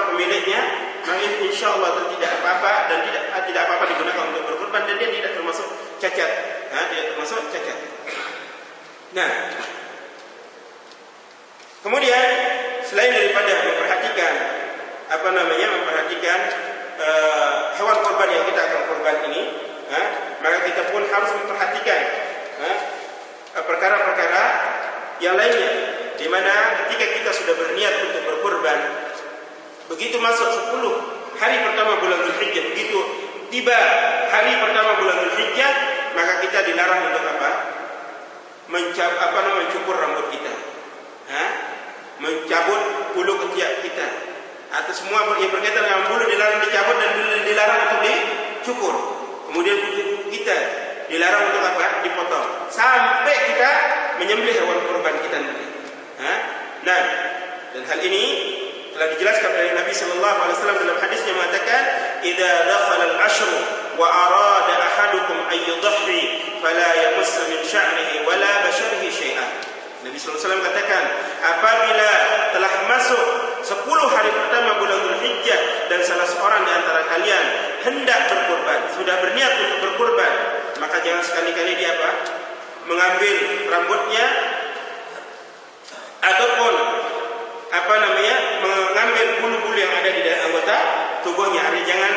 Speaker 1: pemiliknya, maka insyaallah tidak apa-apa dan tidak apa-apa digunakan untuk berkorban dan dia tidak termasuk cacat. Tidak termasuk cacat. Nah, kemudian selain daripada memperhatikan hewan korban yang kita akan korban ini, maka kita pun harus memperhatikan perkara-perkara yang lainnya, di mana ketika kita sudah berniat untuk berkorban, begitu masuk 10 hari pertama bulan Dzulhijjah, begitu tiba hari pertama bulan Dzulhijjah, maka kita dilarang untuk mencukur rambut kita, mencabut bulu ketiak kita, atau semua yang berkaitan dengan bulu dilarang dicabut dan dilarang untuk dicukur. Kemudian kuku kita dilarang untuk dipotong sampai kita menyembelih hewan kurban kita nanti. Nah, dan hal ini telah dijelaskan oleh Nabi sallallahu alaihi wasallam dalam hadisnya mengatakan, "Idza dakhala al-ashru wa arada ahadukum an yudhhi fala yamass min sya'rihi wala basharihi syai'an." Nabi sallallahu alaihi wasallam katakan, apabila telah masuk 10 hari pertama bulan Dzulhijjah dan salah seorang di antara kalian hendak berkorban, sudah berniat untuk berkorban, maka jangan sekali-kali dia mengambil rambutnya ataupun mengambil bulu-bulu yang ada di dalam anggota tubuhnya. Jangan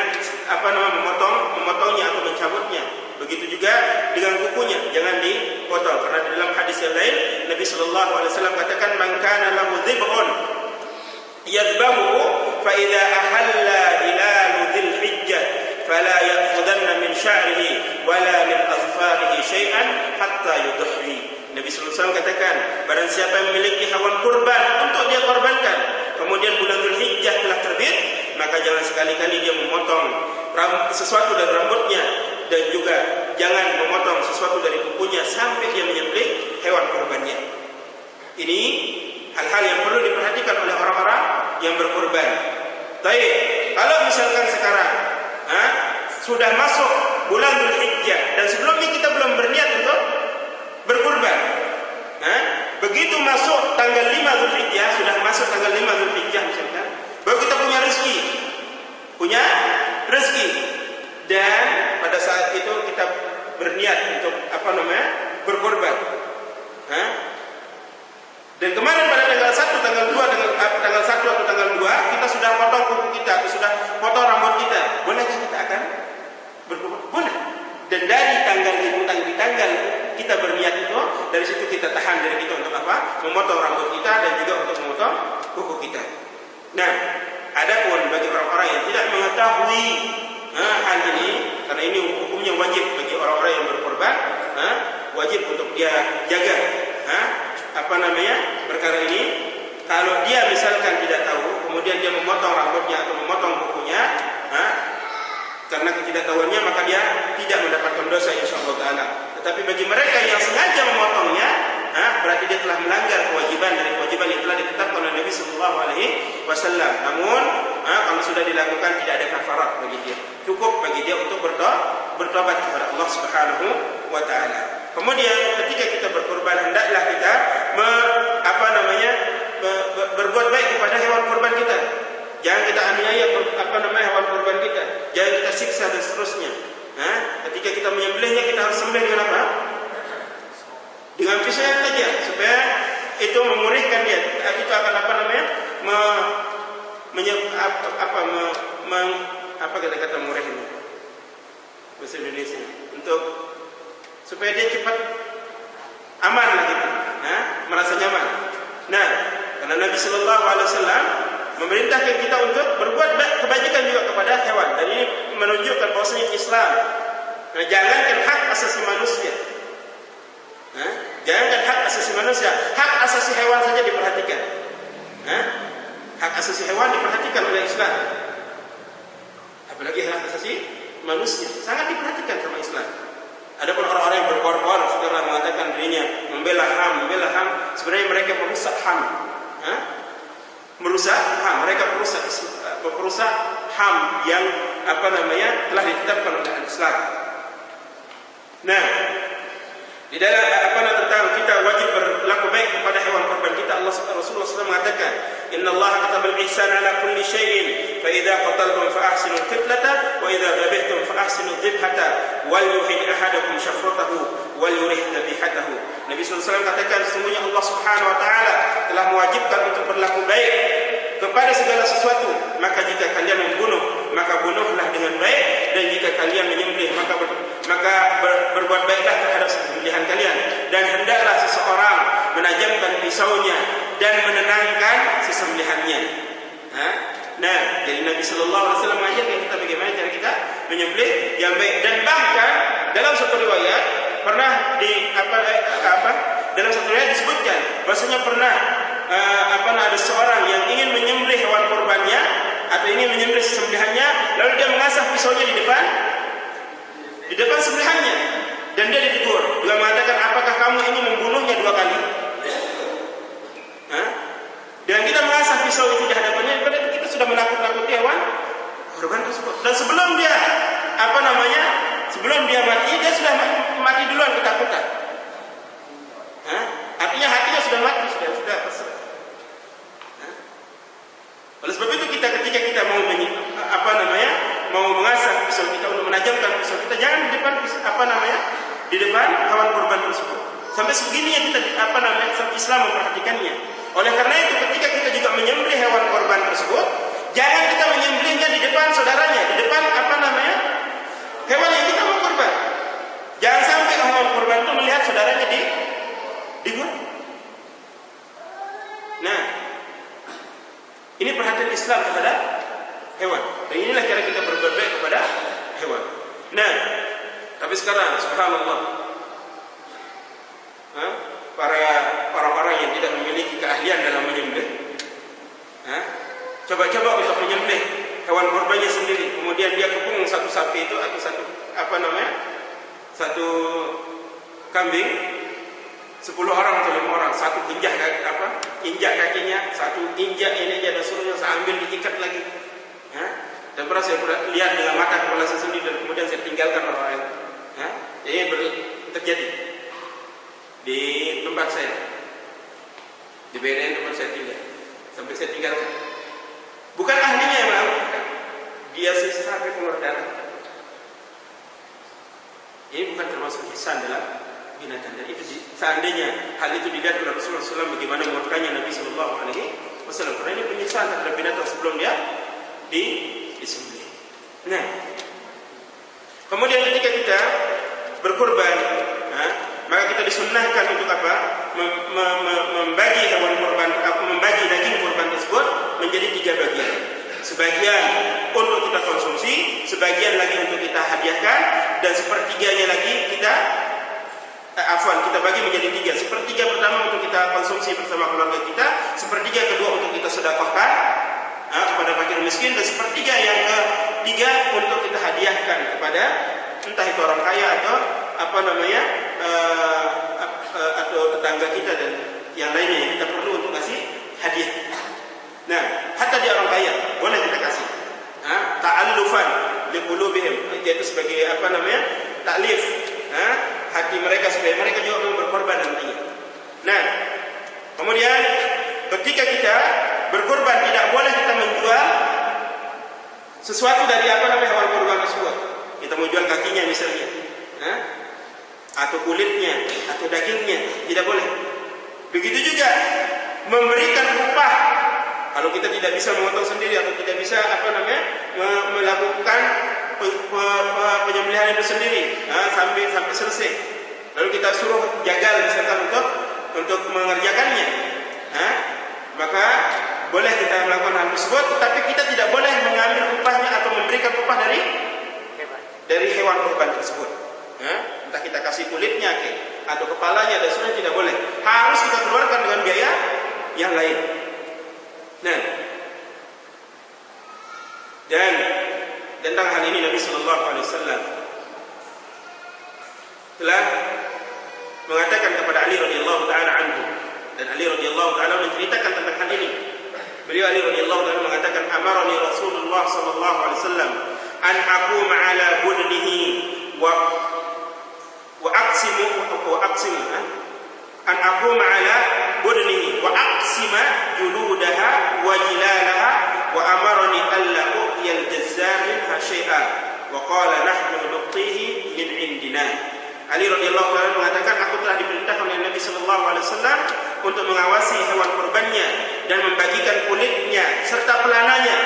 Speaker 1: memotongnya atau mencabutnya. Begitu juga dengan kukunya, jangan dipotong. Karena di dalam hadis yang lain Nabi sallallahu alaihi wasallam katakan, "Man kana lahu dhib'un yadhbahu fa idza ahalla hilal dzulhijjah fala ya'khudanna min sya'rihi wala min azfarihi syai'an hatta yudhi. Nabi sallallahu alaihi wasallam katakan, barang siapa yang memiliki hewan kurban untuk dia korbankan, kemudian bulan Dzulhijjah telah terbit, maka jangan sekali-kali dia memotong sesuatu dari rambutnya, dan juga jangan memotong sesuatu dari kukunya sampai dia menyembelih hewan kurbannya. Ini hal-hal yang perlu diperhatikan oleh orang-orang yang berkurban. Baik, kalau misalkan sekarang sudah masuk bulan Dzulhijjah dan sebelumnya kita belum berniat untuk berkurban, begitu masuk tanggal 5 Dzulhijjah, sudah masuk tanggal 5 Dzulhijjah misalkan, baru kita punya rezeki, dan pada saat itu kita berniat untuk berkurban. Dan kemarin pada tanggal 1, tanggal 2, tanggal 1 atau tanggal 2 kita sudah potong kuku kita, atau sudah potong rambut kita, bolehkah kita akan berkurban? Boleh. Dan dari tanggal itu, di tanggal kita berniat itu, dari situ kita tahan diri kita untuk apa? Memotong rambut kita dan juga untuk memotong kuku kita. Nah, adapun bagi orang-orang yang tidak mengetahui hal ini, karena ini hukumnya wajib bagi orang-orang yang berkorban, wajib untuk dia jaga perkara ini. Kalau dia misalkan tidak tahu, kemudian dia memotong rambutnya atau memotong kukunya, karena ketidaktahuannya, maka dia tidak mendapatkan dosa insyaallah taala. Tetapi bagi mereka yang sengaja memotongnya, berarti dia telah melanggar kewajiban dari kewajiban yang telah ditetapkan oleh Nabi sallallahu alaihi wasallam. Namun kalau sudah dilakukan tidak ada kafarat bagi dia. Cukup bagi dia untuk bertobat kepada Allah Subhanahu wa taala. Kemudian ketika kita berkorban, hendaklah kita berbuat baik kepada hewan kurban kita. Jangan kita aniaya hewan kurban kita. Jangan kita siksa dan seterusnya. Ketika kita menyembelihnya, kita harus sembelih dengan apa? Dengan pisau yang tajam, supaya itu memurihkan dia. Itu akan apa kata-kata murih ini bahasa Indonesia, untuk supaya dia cepat aman lah gitu, merasa nyaman. Nah, karena Nabi Sallallahu Alaihi Wasallam memerintahkan kita untuk berbuat kebajikan juga kepada hewan, dan ini menunjukkan bahwasanya Islam jangankan hak asasi manusia, jangankan hak asasi manusia, hak asasi hewan saja diperhatikan. Hak asasi hewan diperhatikan oleh Islam, apalagi hak asasi manusia sangat diperhatikan sama Islam. Adapun orang-orang yang berkor-kor setelah mengatakan dirinya membela HAM, sebenarnya mereka perusak HAM. Merusak HAM, mereka perusak HAM yang telah ditetapkan oleh Islam. Nah, di dalam tentang kita wajib berlaku baik kepada hewan kurban kita, Rasulullah SAW mengatakan, Inna Allah katabal ihsan ala kulli syai'in, fa idza qataltum fa ahsinu al-qitlata wa idza dhabhtum fa ahsinu al-dhibhata wal yuhid ahadakum shafratahu wal yurih dhabihatahu. Nabi SAW katakan, sesungguhnya Allah Subhanahu wa taala telah mewajibkan untuk berlaku baik kepada segala sesuatu. Maka jika kalian membunuh, maka bunuhlah dengan baik, dan jika kalian menyembelih, maka berbuat baiklah terhadap sembelihan kalian. Dan hendaklah seseorang menajamkan pisaunya dan menenangkan sesembelihannya. Nah, jadi Nabi Sallallahu Alaihi Wasallam mengajarkan kita bagaimana cara kita menyembelih yang baik. Dan bahkan dalam satu riwayat pernah dalam satu riwayat disebutkan bahwasanya pernah ada seorang yang ingin menyembelih hewan kurbannya atau ingin menyembelih sembelihannya, lalu dia mengasah pisaunya di depan sembelihannya, dan dia ditegur. Dia mengatakan, apakah kamu ingin membunuhnya 2 kali? Dan kita mengasah pisau itu di hadapannya, berarti kita sudah menakut-nakuti hewan kurban tersebut. Dan sebelum dia mati, dia sudah mati duluan ketakutan. Artinya hatinya sudah mati, sudah terserah. Oleh sebab itu ketika kita mau mengasah pisau kita, untuk menajamkan pisau kita, jangan di depan di depan hewan kurban tersebut. Sampai segininya kita Islam memperhatikannya. Oleh karena itu ketika kita juga menyembelih hewan kurban tersebut, jangan kita menyembelihnya di depan saudaranya, di depan hewan yang kita mau kurban. Jangan sampai hewan kurban itu melihat saudaranya dibunuh. Nah, ini perhatian Islam terhadap hewan. Dan inilah cara kita berbuat baik kepada hewan. Nah, tapi sekarang subhanallah, keahlian dalam menyembelih. Coba-coba untuk menyembelih hewan kurbannya sendiri, kemudian dia kepung satu sapi itu atau satu satu kambing, 10 orang atau 5 orang, satu injak kakinya, satu injak ini aja dan seluruhnya saya ambil diikat lagi. Dan pernah saya lihat dengan mata kepala saya sendiri dan kemudian saya tinggalkan orang lain. Ini terjadi di tempat saya, di BNN tempat saya tinggal, sampai saya tinggalkan. Bukan ahlinya yang melakukan, dia sampai keluar darah. Ini bukan termasuk ihsan dalam binatang. Dan itu seandainya hal itu dilihat oleh Rasulullah SAW, bagaimana murkanya Nabi SAW. Karena ini penyiksaan terhadap binatang sebelum dia disembelih. Nah, kemudian ketika kita berkurban, maka kita disunnahkan untuk apa? Membagi hewan kurban, membagi daging kurban tersebut menjadi 3 bagian. Sebagian untuk kita konsumsi, sebagian lagi untuk kita hadiahkan, dan sepertiganya lagi kita bagi menjadi 3. Sepertiga pertama untuk kita konsumsi bersama keluarga kita, sepertiga kedua untuk kita sedekahkan kepada fakir miskin, dan sepertiga yang ketiga untuk kita hadiahkan kepada entah itu orang kaya atau atau tetangga kita dan yang lainnya yang kita perlu untuk kasih hadiah. Nah, hatta di orang kaya boleh kita kasih. Ta'allufan liqulubihim, yaitu sebagai taklif hati mereka supaya mereka juga mau berkorban nantinya. Nah, kemudian ketika kita berkorban tidak boleh kita menjual sesuatu dari hewan kurban tersebut. Kita mau jual kakinya misalnya, atau kulitnya, atau dagingnya, tidak boleh. Begitu juga memberikan upah. Kalau kita tidak bisa memotong sendiri atau tidak bisa melakukan penyembelihan itu sendiri sampai selesai, lalu kita suruh jagal misalkan untuk mengerjakannya, maka boleh kita melakukan hal tersebut, tapi kita tidak boleh mengambil upahnya atau memberikan upah dari hewan kurban tersebut. Entah kita kasih kulitnya atau kepalanya dan sebagainya, tidak boleh. Harus kita keluarkan dengan biaya yang lain. Nah, dan tentang hal ini Nabi Sallallahu Alaihi Wasallam telah mengatakan kepada Ali radhiyallahu taala anhu, dan Ali radhiyallahu taala menceritakan tentang hal ini. Beliau Ali radhiyallahu taala mengatakan, amarani Rasulullah sallallahu alaihi wasallam an aquma ala budnihi wa aqsimu an aquma ala budnihi wa aqsima juludaha wa jilalaha wa amarani alla u'tiyal jazzar minha syai'an wa qala nahnu nu'tihi min indina. Ali radhiyallahu taala mengatakan, aku telah diperintahkan oleh Nabi sallallahu alaihi wasallam untuk mengawasi hewan kurbannya dan membagikan kulitnya serta pelananya,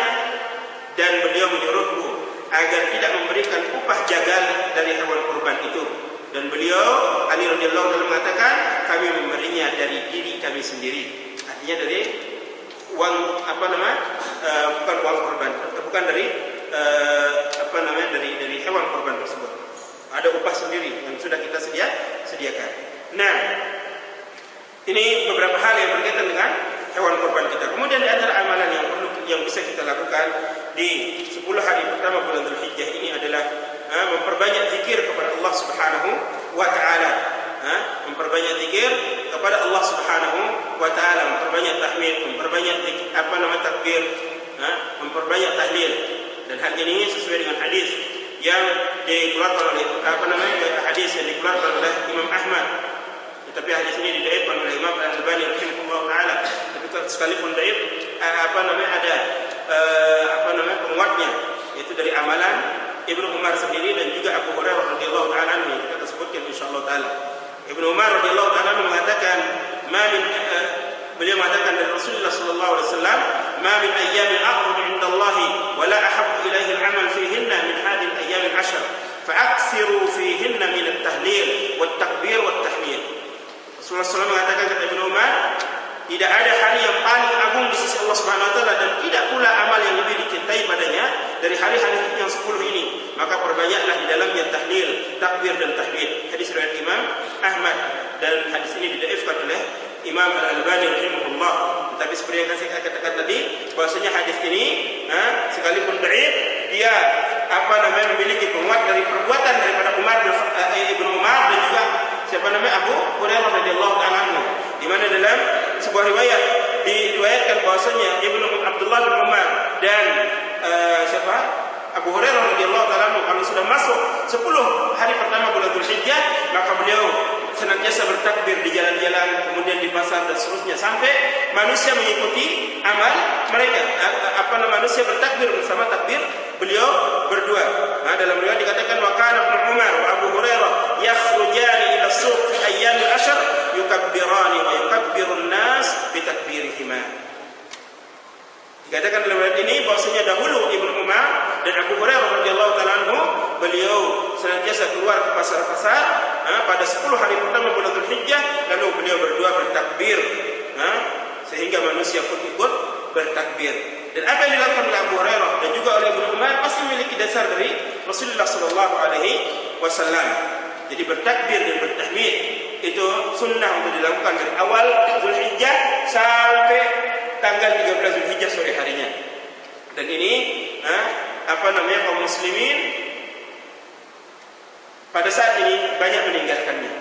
Speaker 1: dan beliau menyuruhku agar tidak memberikan upah jagal dari hewan kurban itu. Dan beliau Ali radhiyallahu taala mengatakan, kami memberinya dari diri kami sendiri. Artinya dari uang bukan uang kurban, bukan dari dari hewan kurban tersebut. Ada upah sendiri yang sudah kita sediakan. Nah, ini beberapa hal yang berkaitan dengan hewan kurban kita. Kemudian di antara amalan yang bisa kita lakukan di 10 hari pertama bulan Dzulhijjah ini adalah memperbanyak zikir kepada Allah Subhanahu wa taala. Memperbanyak zikir kepada Allah Subhanahu wa taala, memperbanyak tahmid, memperbanyak takbir, memperbanyak tahlil. Dan hal ini sesuai dengan hadis yang dikeluarkan oleh hadis yang dikeluarkan oleh Imam Ahmad. Tapi hadis ini didhaifkan oleh Imam Al-Albani rahimahullah taala. Tapi sekalipun dhaif ada penguatnya, yaitu dari amalan Ibnu Umar sendiri dan juga Abu Hurairah radhiyallahu taala anhu yang kita sebutkan insyaallah taala. Ibnu Umar radhiyallahu taala mengatakan, beliau mengatakan dari Rasulullah sallallahu alaihi wasallam, "Ma min ayyamin a'zamu 'indallahi wa la ahabbu ilaihi al-'amal fihinna min hadhihi al-ayyam al-'ashr, fa'akthiru fihinna min at-tahlil wat-takbir wat-tahmid." Rasulullah SAW mengatakan, kata Ibnu Umar, tidak ada hari yang paling agung di sisi Allah Subhanahu wa taala dan tidak pula amal yang lebih dicintai padanya dari hari-hari yang 10 ini. Maka perbanyaklah di dalamnya tahlil, takbir dan tahmid. Hadis riwayat Imam Ahmad, dan hadis ini didhaifkan oleh Imam Al-Albani rahimahullah. Tetapi seperti yang saya katakan tadi, bahwasanya hadis ini sekalipun dhaif, dia memiliki penguat dari perbuatan daripada Ibnu Umar dan juga Abu Hurairah radhiyallahu taala anhu. Di mana dalam sebuah riwayat diriwayatkan bahwasanya Abdullah bin Umar dan Abu Hurairah radhiyallahu taala anhu kalau sudah masuk 10 hari pertama bulan Dzulhijjah, maka beliau senantiasa bertakbir di jalan-jalan, kemudian di pasar dan seterusnya, sampai manusia mengikuti amal mereka. Manusia bertakbir bersama takbir beliau berdua. Dalam riwayat dikatakan wa kana Ibnu Umar wa Abu Hurairah yakhrujani ila suq fi ayyamil ashr yukabbirani wa yukabbirun nas bi takbirihima. Dikatakan dalam riwayat ini bahwasanya dahulu Ibnu Umar dan Abu Hurairah radhiyallahu taala anhu, beliau senantiasa keluar ke pasar-pasar pada 10 hari pertama bulan Dzulhijjah, lalu beliau berdua bertakbir sehingga manusia pun ikut bertakbir. Dan apa yang dilakukan oleh Abu Hurairah dan juga oleh Ibnu Umar pasti memiliki dasar dari Rasulullah sallallahu alaihi wasallam. Jadi bertakbir dan bertahmid itu sunnah untuk dilakukan dari awal Dzulhijjah sampai tanggal 13 Dzulhijjah sore harinya. Dan ini kaum muslimin pada saat ini banyak meninggalkannya.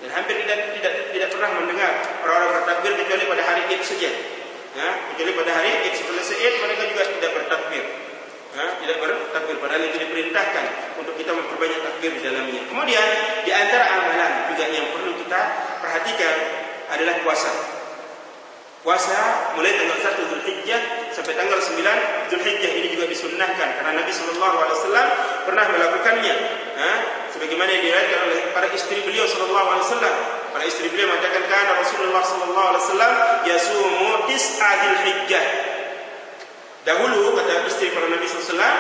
Speaker 1: Dan hampir tidak pernah mendengar orang-orang bertakbir kecuali pada hari Id saja. Kecuali pada hari Id, setelah Id mereka juga tidak bertakbir. Tidak bertakbir, padahal itu diperintahkan untuk kita memperbanyak takbir di dalamnya. Kemudian di antara amalan juga yang perlu kita perhatikan adalah puasa. Puasa mulai tanggal 1 Dzulhijjah sampai tanggal 9 Dzulhijjah ini juga disunnahkan karena Nabi sallallahu alaihi wasallam pernah melakukannya. Sebagaimana yang diriwayatkan oleh para istri beliau sallallahu alaihi wasallam. Para istri beliau mengatakan kana Rasulullah sallallahu alaihi wasallam yasumu tis'a Dzulhijjah. Dahulu kata istri para Nabi sallallahu alaihi wasallam,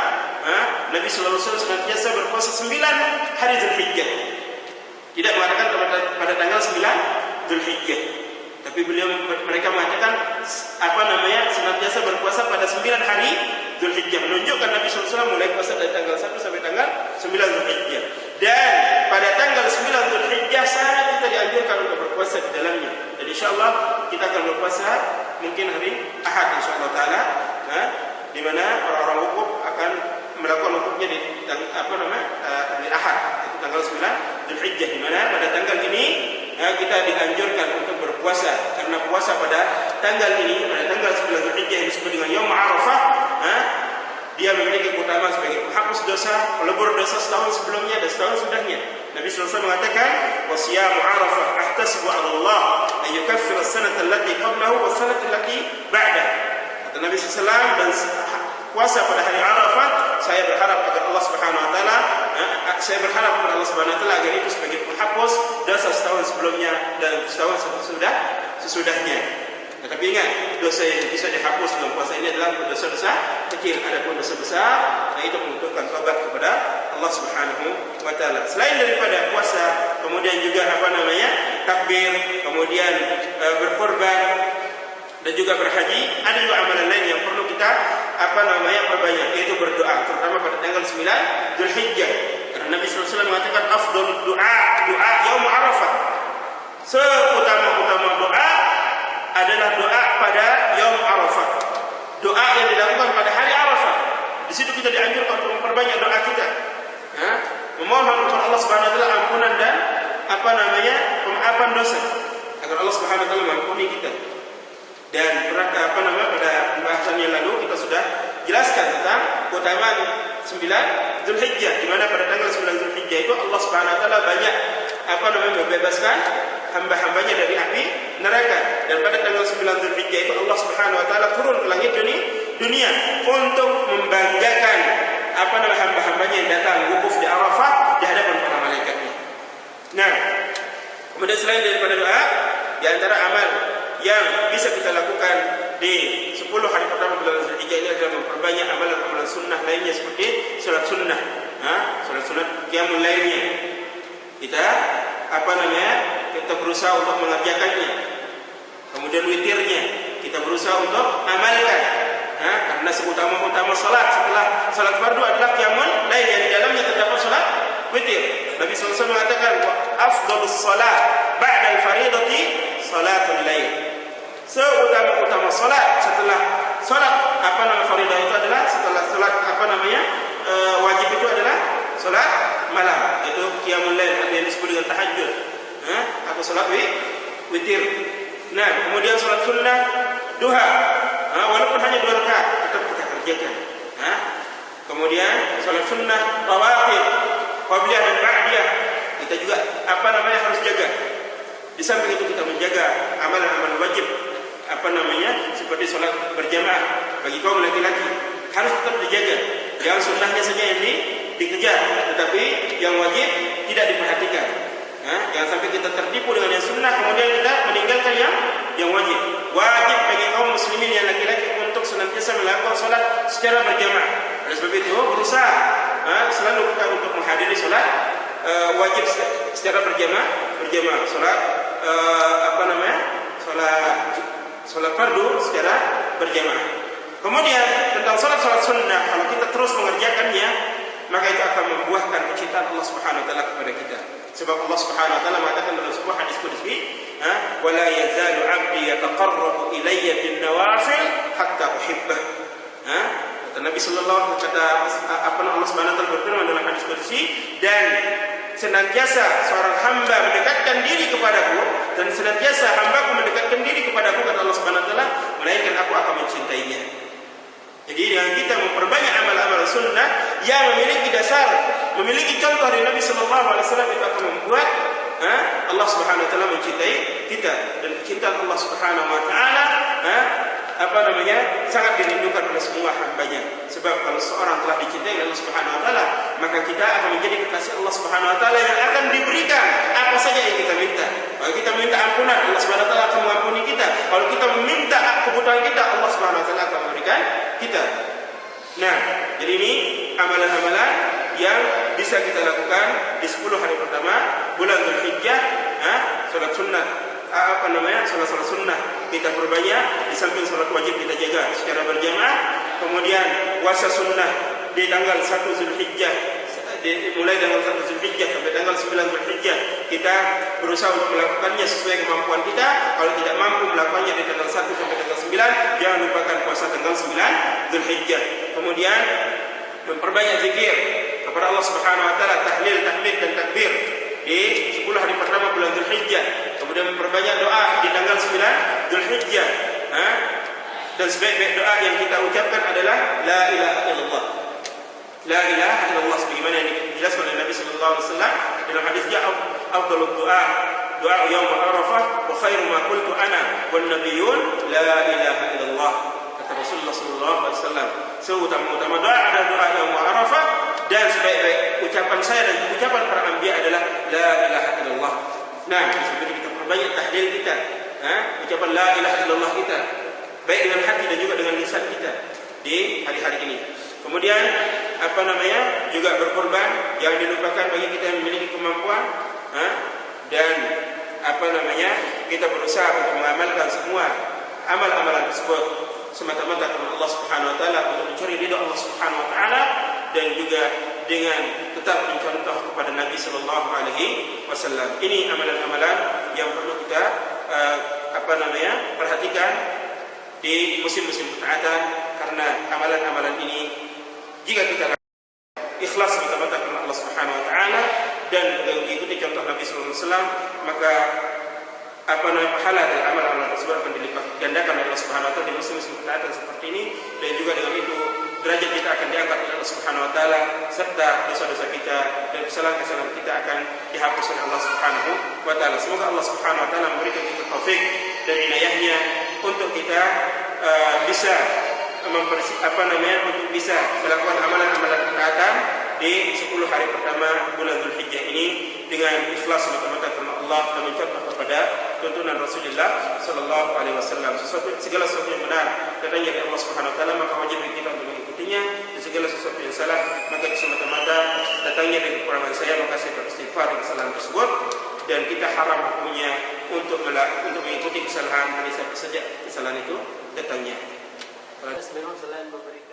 Speaker 1: Nabi sallallahu alaihi wasallam senantiasa berpuasa 9 hari Dzulhijjah. Tidak mengatakan pada tanggal 9 Dzulhijjah. Tapi mereka mengatakan senantiasa berpuasa pada 9 hari Dzulhijjah, menunjukkan Nabi SAW mulai puasa dari tanggal 1 sampai tanggal 9 Dzulhijjah. Dan pada tanggal 9 Dzulhijjah sangat kita dianjurkan untuk berpuasa di dalamnya. Dan insyaallah kita akan berpuasa mungkin hari Ahad insyaallah taala, di mana orang-orang wukuf akan melakukan wukufnya di hari Ahad, itu tanggal 9 Dzulhijjah, di mana pada tanggal ini kita dianjurkan untuk berpuasa, karena puasa pada tanggal ini, pada tanggal 9 Dzulhijjah yang disebut dengan Yaum Arafah, dia memiliki keutamaan sebagai penghapus dosa, pelebur dosa setahun sebelumnya dan setahun sudahnya. Nabi SAW mengatakan, "Wa siyamu Arafah ahtasibu 'ala Allah an yukaffira as-sanata allati qablahu wa as-sanata allati ba'dahu." Kata Nabi SAW, dan puasa pada hari Arafah, saya berharap agar Allah Subhanahu wa taala agar itu sebagai penghapus dosa setahun sebelumnya dan setahun sesudahnya. Tetapi ingat, dosa yang bisa dihapus dalam puasa ini adalah dosa-dosa kecil. Adapun dosa besar, itu membutuhkan taubat kepada Allah Subhanahu wa taala. Selain daripada puasa, kemudian juga takbir, kemudian berkorban dan juga berhaji, ada juga amalan lain yang perlu kita perbanyak, yaitu berdoa, terutama pada tanggal 9 Dzulhijjah. Karena Nabi SAW mengatakan afdhalud doa yaum Arafah. Seutama-utama doa adalah doa pada yaum Arafah. Doa yang dilakukan pada hari Arafah. Di situ kita dianjurkan untuk memperbanyak doa kita. Memohon kepada Allah Subhanahu wa taala ampunan dan pemaafan dosa, agar Allah Subhanahu wa taala mengampuni kita. Dan pada pembahasan yang lalu kita sudah jelaskan tentang keutamaan 9 Dzulhijjah, di mana pada tanggal 9 Dzulhijjah itu Allah Subhanahu wa taala banyak membebaskan hamba-hambanya dari api neraka. Dan pada tanggal 9 Dzulhijjah itu Allah Subhanahu wa taala turun ke langit dunia untuk membanggakan hamba-hambanya yang datang wukuf di Arafah di hadapan para malaikatnya. Nah, kemudian selain daripada doa, di antara amal yang bisa kita lakukan di 10 hari pertama bulan Dzulhijjah ini adalah memperbanyak amalan-amalan sunnah lainnya seperti salat sunnah, salat sunat qiyamul lailnya. Kita kita berusaha untuk mengerjakannya. Kemudian witirnya kita berusaha untuk amalkan. Karena seutama-utama salat setelah salat fardu adalah qiyamul lail, yang di dalamnya terdapat salat witir. Nabi SAW mengatakan, afdhalus salat ba'da al-fariidati salatul lail. Seutama-utama salat setelah salat fariidah itu adalah setelah salat wajib itu adalah salat malam, itu qiyamul lail yang disebut dengan tahajud, atau salat witir. Nah, kemudian salat sunnah duha, walaupun hanya 2 rakaat tetap kita kerjakan. Kemudian salat sunnah rawatib, qabliyah dan ba'diyah, kita juga harus jaga. Di samping itu kita menjaga amalan-amalan wajib seperti salat berjamaah bagi kaum laki-laki harus tetap dijaga. Yang sunnahnya saja yang dikejar, tetapi yang wajib tidak diperhatikan. Jangan sampai kita tertipu dengan yang sunnah kemudian kita meninggalkan yang wajib. Wajib bagi kaum muslimin yang laki-laki untuk senantiasa melakukan salat secara berjamaah. Oleh sebab itu berusaha selalu kita untuk menghadiri salat wajib secara berjamaah, salat salat fardu secara berjamaah. Kemudian tentang salat sunnah, kalau kita terus mengerjakannya, maka itu akan membuahkan kecintaan Allah Subhanahu wa taala kepada kita. Sebab Allah Subhanahu wa taala mengatakan dalam sebuah hadis qudsi, "Wala yazalu 'abdi yataqarrabu ilayya bin nawafil hatta uhibbah." Kata Nabi sallallahu alaihi wasallam, Allah Subhanahu wa taala berfirman dalam hadis qudsi, dan senantiasa seorang hamba mendekatkan diri kepadaku, dan senantiasa hambaku mendekatkan diri kepadaku, kata Allah Subhanahu wa taala, melainkan aku akan mencintainya. Jadi dengan kita memperbanyak amal-amal sunnah yang memiliki dasar, memiliki contoh dari Nabi sallallahu alaihi wasallam, itu akan membuat Allah Subhanahu wa taala mencintai kita, dan kecintaan Allah Subhanahu wa taala sangat dirindukan oleh semua hambanya. Sebab kalau seorang telah dicintai oleh Allah Subhanahu wa taala, maka kita akan menjadi kekasih Allah Subhanahu wa taala yang akan diberikan apa saja yang kita minta. Kalau kita minta ampunan, Allah Subhanahu wa taala akan mengampuni kita. Kalau kita meminta kebutuhan kita, Allah Subhanahu wa taala akan memberikan kita. Nah, jadi ini amalan-amalan yang bisa kita lakukan di 10 hari pertama bulan Dzulhijjah. Salat sunnah, salat sunnah kita perbanyak, di samping salat wajib kita jaga secara berjamaah. Kemudian puasa sunnah di tanggal 1 Dzulhijjah, mulai tanggal 1 Dzulhijjah sampai tanggal 9 Dzulhijjah, kita berusaha untuk melakukannya sesuai kemampuan kita. Kalau tidak mampu melakukannya di tanggal 1 sampai tanggal 9, jangan lupakan puasa tanggal 9 Dzulhijjah. Kemudian memperbanyak zikir kepada Allah Subhanahu wa taala, tahlil, tahmid dan takbir di 10 hari pertama bulan Dzulhijjah. Kemudian memperbanyak doa di tanggal 9 Dzulhijjah. Dan sebaik-baik doa yang kita ucapkan adalah la ilaha illallah. La ilaha illallah, sebagaimana yang dijelaskan oleh Nabi sallallahu alaihi wasallam dalam hadisnya, afdhalud du'a yaum Arafah wa khairu ma qultu ana wan nabiyyun la ilaha illallah. Kata Rasulullah sallallahu alaihi wasallam, seutama-utama doa adalah doa yaum Arafah, dan sebaik-baik ucapan saya dan ucapan para anbiya adalah la ilaha illallah. Nah, seperti kita perbanyak tahlil kita, ucapan la ilaha illallah kita, baik dengan hati dan juga dengan lisan kita di hari-hari ini. Kemudian juga berkorban, jangan dilupakan bagi kita yang memiliki kemampuan, dan kita berusaha untuk mengamalkan semua amal-amalan tersebut semata-mata karena Allah Subhanahu wa taala, untuk mencari ridha Allah Subhanahu wa taala, dan juga dengan tetap mencontoh kepada Nabi sallallahu alaihi wasallam. Ini amalan-amalan yang perlu kita perhatikan di musim-musim ketaatan, karena amalan-amalan ini jika kita ikhlas semata-mata karena Allah Subhanahu wa taala dan mengikuti contoh Nabi sallallahu alaihi wasallam, maka pahala dari amal-amal tersebut akan dilipat gandakan oleh Allah Subhanahu wa taala di musim-musim ketaatan seperti ini, dan juga dengan itu derajat kita akan diangkat oleh Allah Subhanahu wa taala, serta dosa-dosa kita dan kesalahan-kesalahan kita akan dihapus oleh Allah Subhanahu wa taala. Semoga Allah Subhanahu wa taala memberikan kita taufik dan inayahnya untuk kita bisa untuk bisa melakukan amalan-amalan ketaatan di 10 hari pertama bulan Dzulhijjah ini dengan ikhlas semata-mata karena Allah, dan mencontoh kepada tuntunan Rasulullah sallallahu alaihi wasallam. Segala sesuatu yang benar datangnya dari Allah Subhanahu wa taala, maka wajib bagi kita untuk mengikutinya, dan segala sesuatu yang salah maka semata-mata datangnya dari kekurangan saya, maka saya beristighfar dari kesalahan tersebut, dan kita haram hukumnya untuk mengikuti kesalahan hanya saja kesalahan itu datangnya.
Speaker 2: Memang selain memberikan